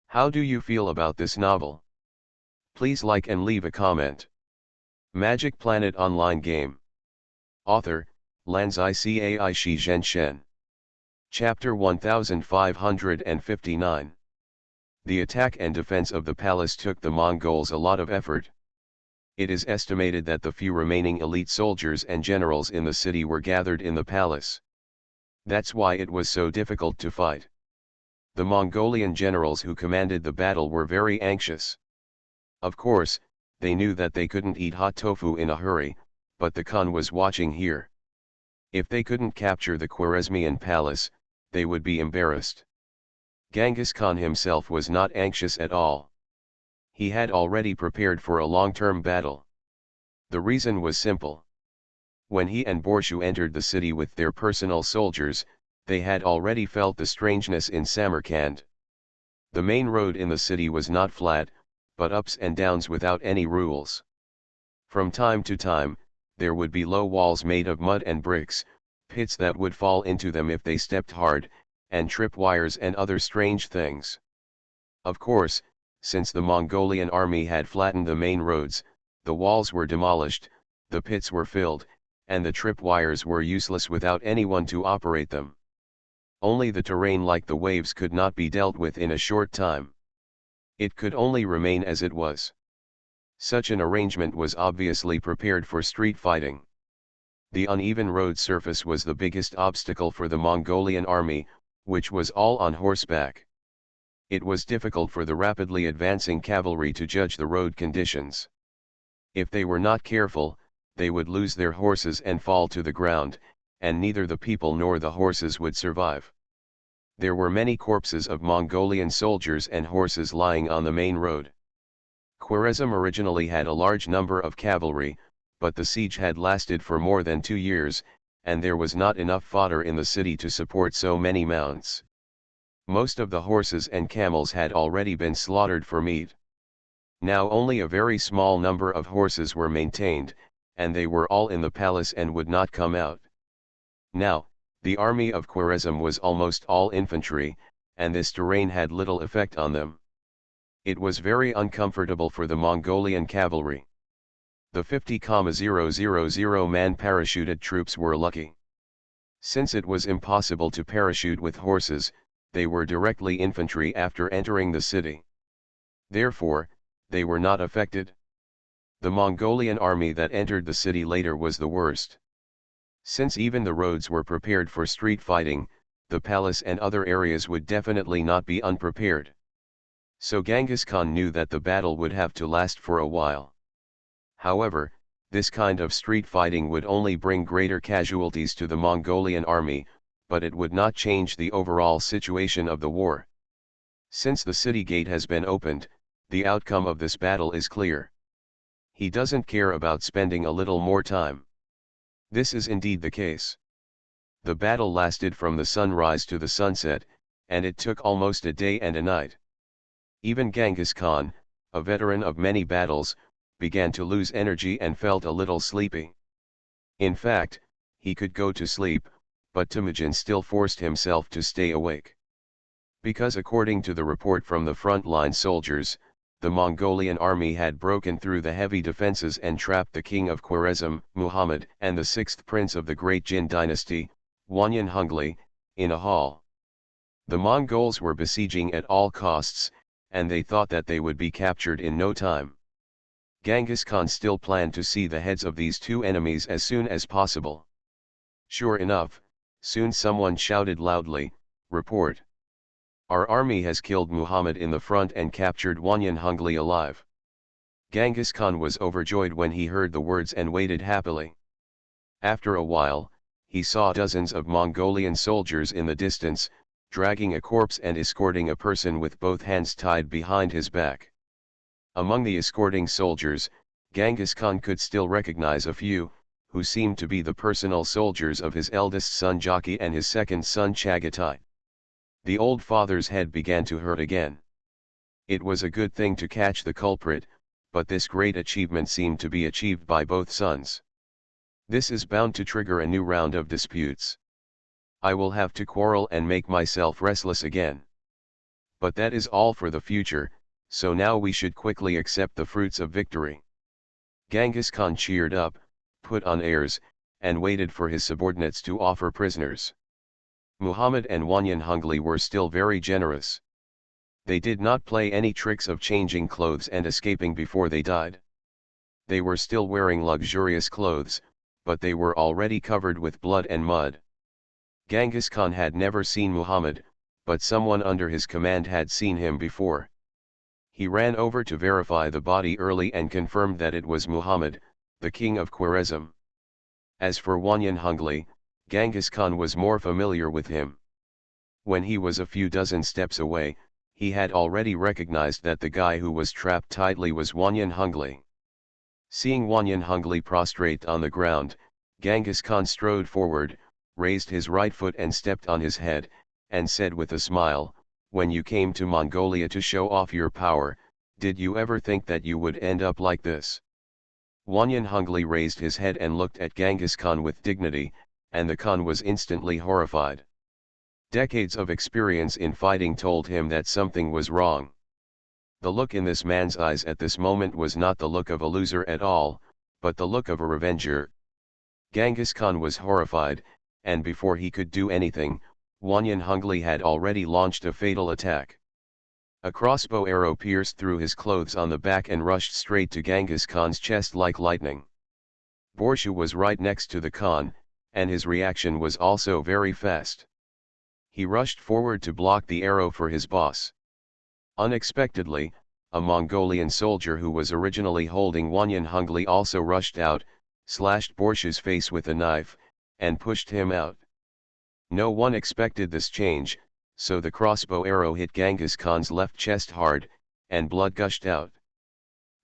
How do you feel about this novel? Please like and leave a comment. Magic Planet Online Game. Author, Lanzai Cai Shi Zhenshen. Chapter 1559. The attack and defense of the palace took the Mongols a lot of effort. It is estimated that the few remaining elite soldiers and generals in the city were gathered in the palace. That's why it was so difficult to fight. The Mongolian generals who commanded the battle were very anxious. Of course, they knew that they couldn't eat hot tofu in a hurry, but the Khan was watching here. If they couldn't capture the Khwarezmian palace, they would be embarrassed. Genghis Khan himself was not anxious at all. He had already prepared for a long-term battle. The reason was simple. When he and Borshu entered the city with their personal soldiers, they had already felt the strangeness in Samarkand. The main road in the city was not flat, but ups and downs without any rules. From time to time, there would be low walls made of mud and bricks, pits that would fall into them if they stepped hard, and tripwires and other strange things. Of course, since the Mongolian army had flattened the main roads, the walls were demolished, the pits were filled, and the tripwires were useless without anyone to operate them. Only the terrain like the waves could not be dealt with in a short time. It could only remain as it was. Such an arrangement was obviously prepared for street fighting. The uneven road surface was the biggest obstacle for the Mongolian army, which was all on horseback. It was difficult for the rapidly advancing cavalry to judge the road conditions. If they were not careful, they would lose their horses and fall to the ground, and neither the people nor the horses would survive. There were many corpses of Mongolian soldiers and horses lying on the main road. Khwarezm originally had a large number of cavalry, but the siege had lasted for more than 2 years, and there was not enough fodder in the city to support so many mounts. Most of the horses and camels had already been slaughtered for meat. Now only a very small number of horses were maintained, and they were all in the palace and would not come out. Now, the army of Khwarezm was almost all infantry, and this terrain had little effect on them. It was very uncomfortable for the Mongolian cavalry. The 50,000-man parachuted troops were lucky. Since it was impossible to parachute with horses, they were directly infantry after entering the city. Therefore, they were not affected. The Mongolian army that entered the city later was the worst. Since even the roads were prepared for street fighting, the palace and other areas would definitely not be unprepared. So Genghis Khan knew that the battle would have to last for a while. However, this kind of street fighting would only bring greater casualties to the Mongolian army, but it would not change the overall situation of the war. Since the city gate has been opened, the outcome of this battle is clear. He doesn't care about spending a little more time. This is indeed the case. The battle lasted from the sunrise to the sunset, and it took almost a day and a night. Even Genghis Khan, a veteran of many battles, began to lose energy and felt a little sleepy. In fact, he could go to sleep, but Temujin still forced himself to stay awake. Because according to the report from the front-line soldiers, the Mongolian army had broken through the heavy defenses and trapped the king of Khwarezm, Muhammad, and the sixth prince of the great Jin dynasty, Wanyan Hungli, in a hall. The Mongols were besieging at all costs, and they thought that they would be captured in no time. Genghis Khan still planned to see the heads of these two enemies as soon as possible. Sure enough, soon someone shouted loudly, "Report! Our army has killed Muhammad in the front and captured Wanyan Hungli alive." Genghis Khan was overjoyed when he heard the words and waited happily. After a while, he saw dozens of Mongolian soldiers in the distance, dragging a corpse and escorting a person with both hands tied behind his back. Among the escorting soldiers, Genghis Khan could still recognize a few, who seemed to be the personal soldiers of his eldest son Jaki and his second son Chagatai. The old father's head began to hurt again. It was a good thing to catch the culprit, but this great achievement seemed to be achieved by both sons. This is bound to trigger a new round of disputes. I will have to quarrel and make myself restless again. But that is all for the future, so now we should quickly accept the fruits of victory. Genghis Khan cheered up, put on airs, and waited for his subordinates to offer prisoners. Muhammad and Wanyan Hungly were still very generous. They did not play any tricks of changing clothes and escaping before they died. They were still wearing luxurious clothes, but they were already covered with blood and mud. Genghis Khan had never seen Muhammad, but someone under his command had seen him before. He ran over to verify the body early and confirmed that it was Muhammad, the king of Khwarezm. As for Wanyan Hungly, Genghis Khan was more familiar with him. When he was a few dozen steps away, he had already recognized that the guy who was trapped tightly was Wanyan Hungly. Seeing Wanyan Hungly prostrate on the ground, Genghis Khan strode forward, raised his right foot and stepped on his head, and said with a smile, "When you came to Mongolia to show off your power, did you ever think that you would end up like this?" Wanyan Hungly raised his head and looked at Genghis Khan with dignity, and the Khan was instantly horrified. Decades of experience in fighting told him that something was wrong. The look in this man's eyes at this moment was not the look of a loser at all, but the look of a revenger. Genghis Khan was horrified, and before he could do anything, Wanyan Hungly had already launched a fatal attack. A crossbow arrow pierced through his clothes on the back and rushed straight to Genghis Khan's chest like lightning. Borshu was right next to the Khan, and his reaction was also very fast. He rushed forward to block the arrow for his boss. Unexpectedly, a Mongolian soldier who was originally holding Wanyan Hungly also rushed out, slashed Borshu's face with a knife, and pushed him out. No one expected this change, so the crossbow arrow hit Genghis Khan's left chest hard, and blood gushed out.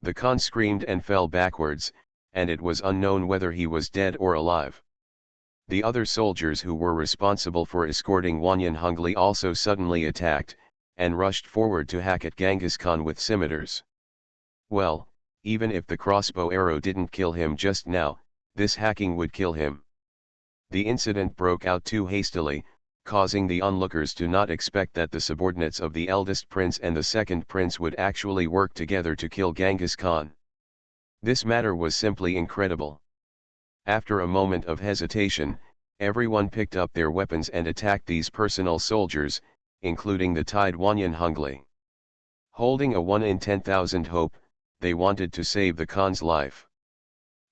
The Khan screamed and fell backwards, and it was unknown whether he was dead or alive. The other soldiers who were responsible for escorting Wanyan Hungly also suddenly attacked, and rushed forward to hack at Genghis Khan with scimitars. Well, even if the crossbow arrow didn't kill him just now, this hacking would kill him. The incident broke out too hastily, causing the onlookers to not expect that the subordinates of the eldest prince and the second prince would actually work together to kill Genghis Khan. This matter was simply incredible. After a moment of hesitation, everyone picked up their weapons and attacked these personal soldiers, including the tied Wanyan Hungly. Holding a 1 in 10,000 hope, they wanted to save the Khan's life.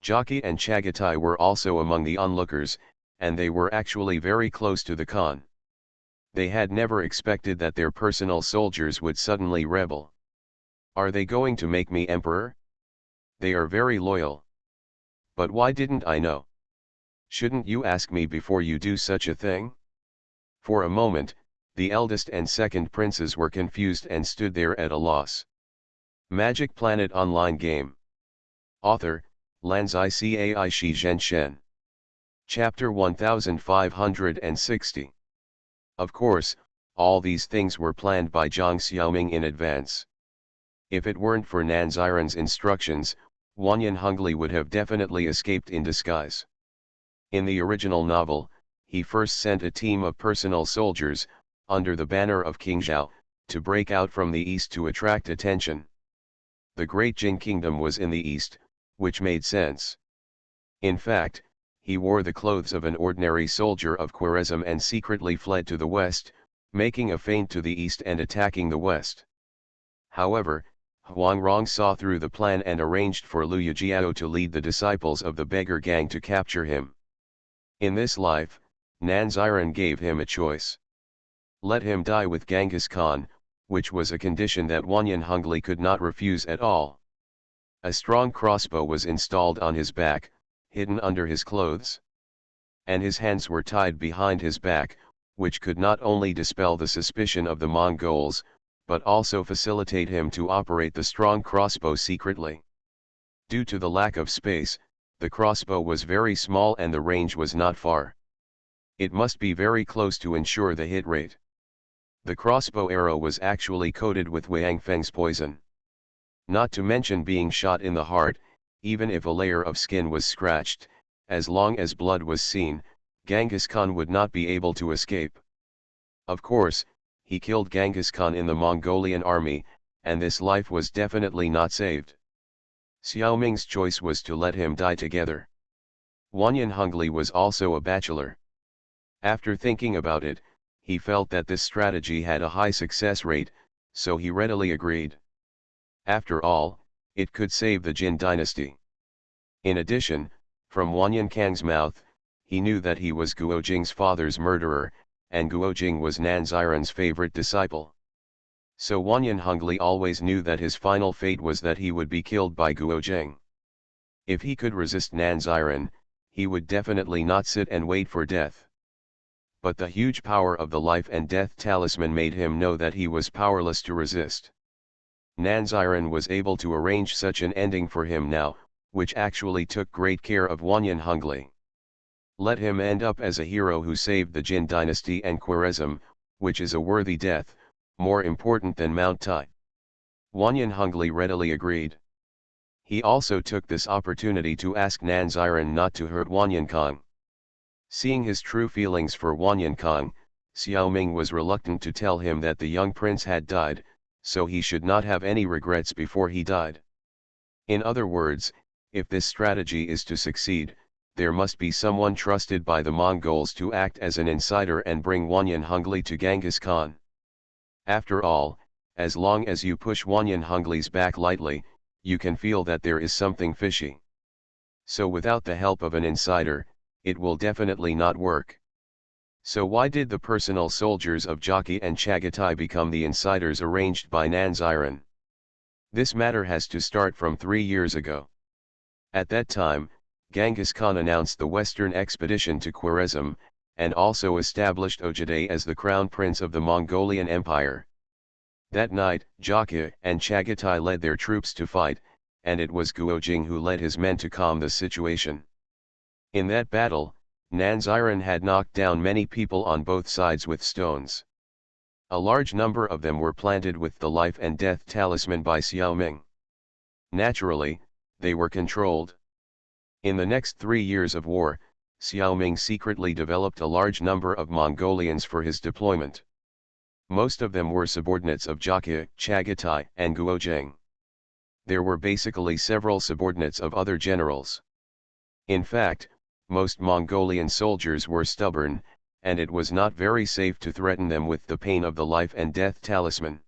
Jockey and Chagatai were also among the onlookers, and they were actually very close to the Khan. They had never expected that their personal soldiers would suddenly rebel. Are they going to make me emperor? They are very loyal. But why didn't I know? Shouldn't you ask me before you do such a thing? For a moment, the eldest and second princes were confused and stood there at a loss. Magic Planet Online Game. Author, Lanzai Cai Shi Zhenshen. Chapter 1560. Of course, all these things were planned by Zhang Xiaoming in advance. If it weren't for Nan Ziren's instructions, Wanyan Hungly would have definitely escaped in disguise. In the original novel, he first sent a team of personal soldiers, under the banner of King Zhao, to break out from the east to attract attention. The Great Jin Kingdom was in the east, which made sense. In fact, he wore the clothes of an ordinary soldier of Khwarezm and secretly fled to the west, making a feint to the east and attacking the west. However, Huang Rong saw through the plan and arranged for Liu Yijiao to lead the disciples of the beggar gang to capture him. In this life, Nan Ziren gave him a choice. Let him die with Genghis Khan, which was a condition that Wanyan Hungly could not refuse at all. A strong crossbow was installed on his back, hidden under his clothes. And his hands were tied behind his back, which could not only dispel the suspicion of the Mongols, but also facilitate him to operate the strong crossbow secretly. Due to the lack of space, the crossbow was very small and the range was not far. It must be very close to ensure the hit rate. The crossbow arrow was actually coated with Wang Feng's poison. Not to mention being shot in the heart, even if a layer of skin was scratched, as long as blood was seen, Genghis Khan would not be able to escape. Of course, he killed Genghis Khan in the Mongolian army, and this life was definitely not saved. Xiao Ming's choice was to let him die together. Wanyan Hongli was also a bachelor. After thinking about it, he felt that this strategy had a high success rate, so he readily agreed. After all, it could save the Jin dynasty. In addition, from Wanyan Kang's mouth, he knew that he was Guo Jing's father's murderer, and Guo Jing was Nan Ziren's favorite disciple. So Wanyan Hongli always knew that his final fate was that he would be killed by Guo Jing. If he could resist Nan Ziren, he would definitely not sit and wait for death. But the huge power of the life and death talisman made him know that he was powerless to resist. Nan Ziren was able to arrange such an ending for him now, which actually took great care of Wanyan Hongli. Let him end up as a hero who saved the Jin dynasty and Khwarezm, which is a worthy death, more important than Mount Tai. Wanyan Hongli readily agreed. He also took this opportunity to ask Nan Ziren not to hurt Wanyan Kang. Seeing his true feelings for Wanyan Kang, Xiao Ming was reluctant to tell him that the young prince had died, so he should not have any regrets before he died. In other words, if this strategy is to succeed, there must be someone trusted by the Mongols to act as an insider and bring Wanyan Hongli to Genghis Khan. After all, as long as you push Wanyan Hongli's back lightly, you can feel that there is something fishy. So without the help of an insider, it will definitely not work. So why did the personal soldiers of Jockey and Chagatai become the insiders arranged by Nan Ziren? This matter has to start from 3 years ago. At that time, Genghis Khan announced the Western expedition to Khwarezm, and also established Ojide as the crown prince of the Mongolian Empire. That night, Jockey and Chagatai led their troops to fight, and it was Guo Jing who led his men to calm the situation. In that battle, Nan Ziren had knocked down many people on both sides with stones. A large number of them were planted with the life and death talisman by Xiao Ming. Naturally, they were controlled. In the next 3 years of war, Xiao Ming secretly developed a large number of Mongolians for his deployment. Most of them were subordinates of Jockey, Chagatai, and Guo Jing. There were basically several subordinates of other generals. In fact, most Mongolian soldiers were stubborn, and it was not very safe to threaten them with the pain of the life and death talisman.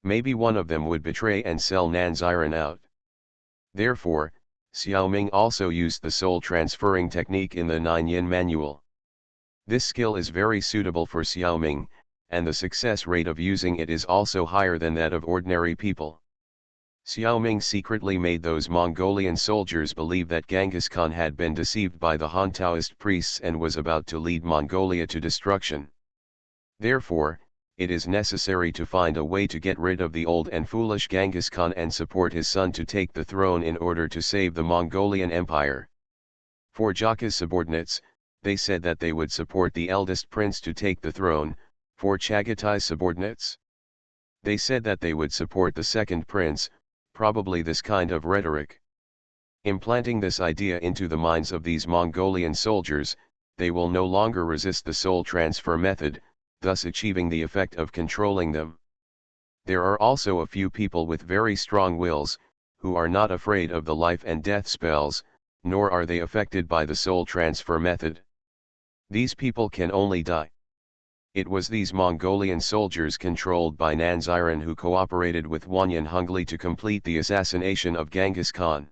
Maybe one of them would betray and sell Nan Ziren out. Therefore, Xiao Ming also used the soul transferring technique in the 9 Yin manual. This skill is very suitable for Xiao Ming, and the success rate of using it is also higher than that of ordinary people. Xiao Ming secretly made those Mongolian soldiers believe that Genghis Khan had been deceived by the Han Taoist priests and was about to lead Mongolia to destruction. Therefore, it is necessary to find a way to get rid of the old and foolish Genghis Khan and support his son to take the throne in order to save the Mongolian Empire. For Jockey's subordinates, they said that they would support the eldest prince to take the throne. For Chagatai's subordinates, they said that they would support the second prince, probably this kind of rhetoric. Implanting this idea into the minds of these Mongolian soldiers, they will no longer resist the soul transfer method, thus achieving the effect of controlling them. There are also a few people with very strong wills, who are not afraid of the life and death spells, nor are they affected by the soul transfer method. These people can only die. It was these Mongolian soldiers controlled by Nan Ziren who cooperated with Wanyan Hongli to complete the assassination of Genghis Khan.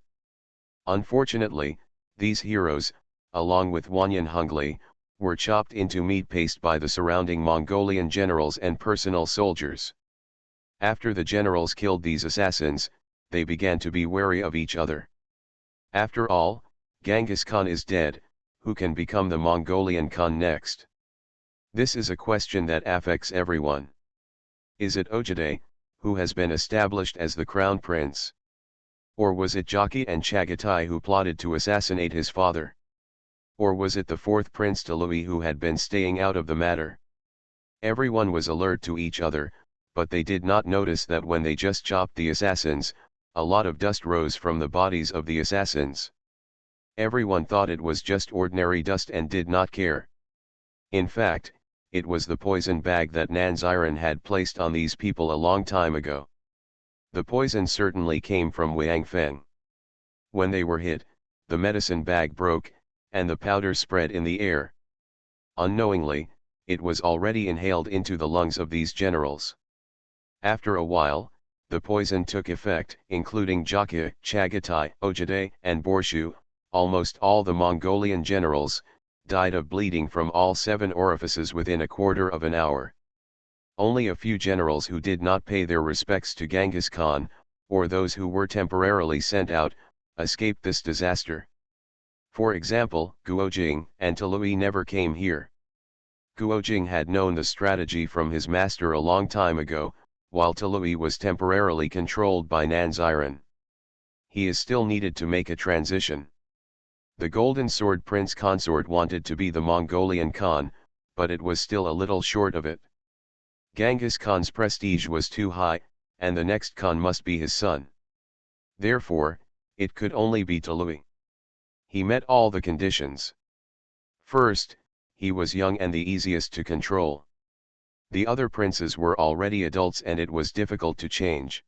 Unfortunately, these heroes, along with Wanyan Hongli, were chopped into meat paste by the surrounding Mongolian generals and personal soldiers. After the generals killed these assassins, they began to be wary of each other. After all, Genghis Khan is dead, who can become the Mongolian Khan next? This is a question that affects everyone. Is it Ojide, who has been established as the crown prince? Or was it Jockey and Chagatai who plotted to assassinate his father? Or was it the fourth Prince Tului who had been staying out of the matter? Everyone was alert to each other, but they did not notice that when they just chopped the assassins, a lot of dust rose from the bodies of the assassins. Everyone thought it was just ordinary dust and did not care. In fact, it was the poison bag that Nanziren had placed on these people a long time ago. The poison certainly came from Wang Feng. When they were hit, the medicine bag broke, and the powder spread in the air. Unknowingly, it was already inhaled into the lungs of these generals. After a while, the poison took effect, including Jaka, Chagatai, Ojade, and Borshu. Almost all the Mongolian generals died of bleeding from all 7 orifices within a quarter of an hour. Only a few generals who did not pay their respects to Genghis Khan, or those who were temporarily sent out, escaped this disaster. For example, Guojing and Tolui never came here. Guojing had known the strategy from his master a long time ago, while Tolui was temporarily controlled by Nanziren. He is still needed to make a transition. The Golden Sword Prince Consort wanted to be the Mongolian Khan, but it was still a little short of it. Genghis Khan's prestige was too high, and the next Khan must be his son. Therefore, it could only be Tolui. He met all the conditions. First, he was young and the easiest to control. The other princes were already adults and it was difficult to change.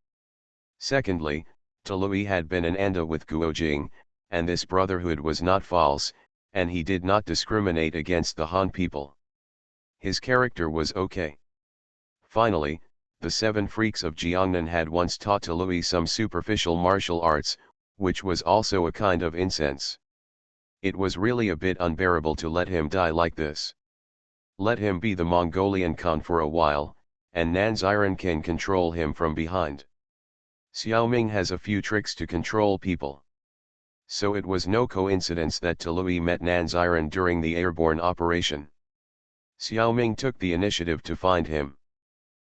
Secondly, Tolui had been an Anda with Guojing, and this brotherhood was not false, and he did not discriminate against the Han people. His character was okay. Finally, the 7 freaks of Jiangnan had once taught Tolui some superficial martial arts, which was also a kind of incense. It was really a bit unbearable to let him die like this. Let him be the Mongolian Khan for a while, and Nanziren can control him from behind. Xiaoming has a few tricks to control people. So it was no coincidence that Tolui met Nanziren during the airborne operation. Xiaoming took the initiative to find him.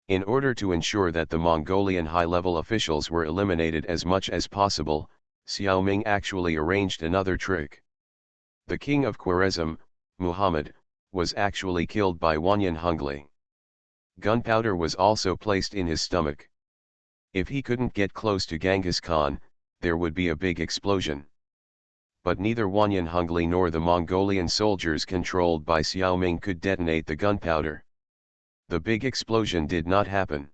In order to ensure that the Mongolian high-level officials were eliminated as much as possible, Xiaoming actually arranged another trick. The king of Khwarezm, Muhammad, was actually killed by Wanyan Hungli. Gunpowder was also placed in his stomach. If he couldn't get close to Genghis Khan, there would be a big explosion. But neither Wanyan Hungli nor the Mongolian soldiers controlled by Xiaoming could detonate the gunpowder. The big explosion did not happen.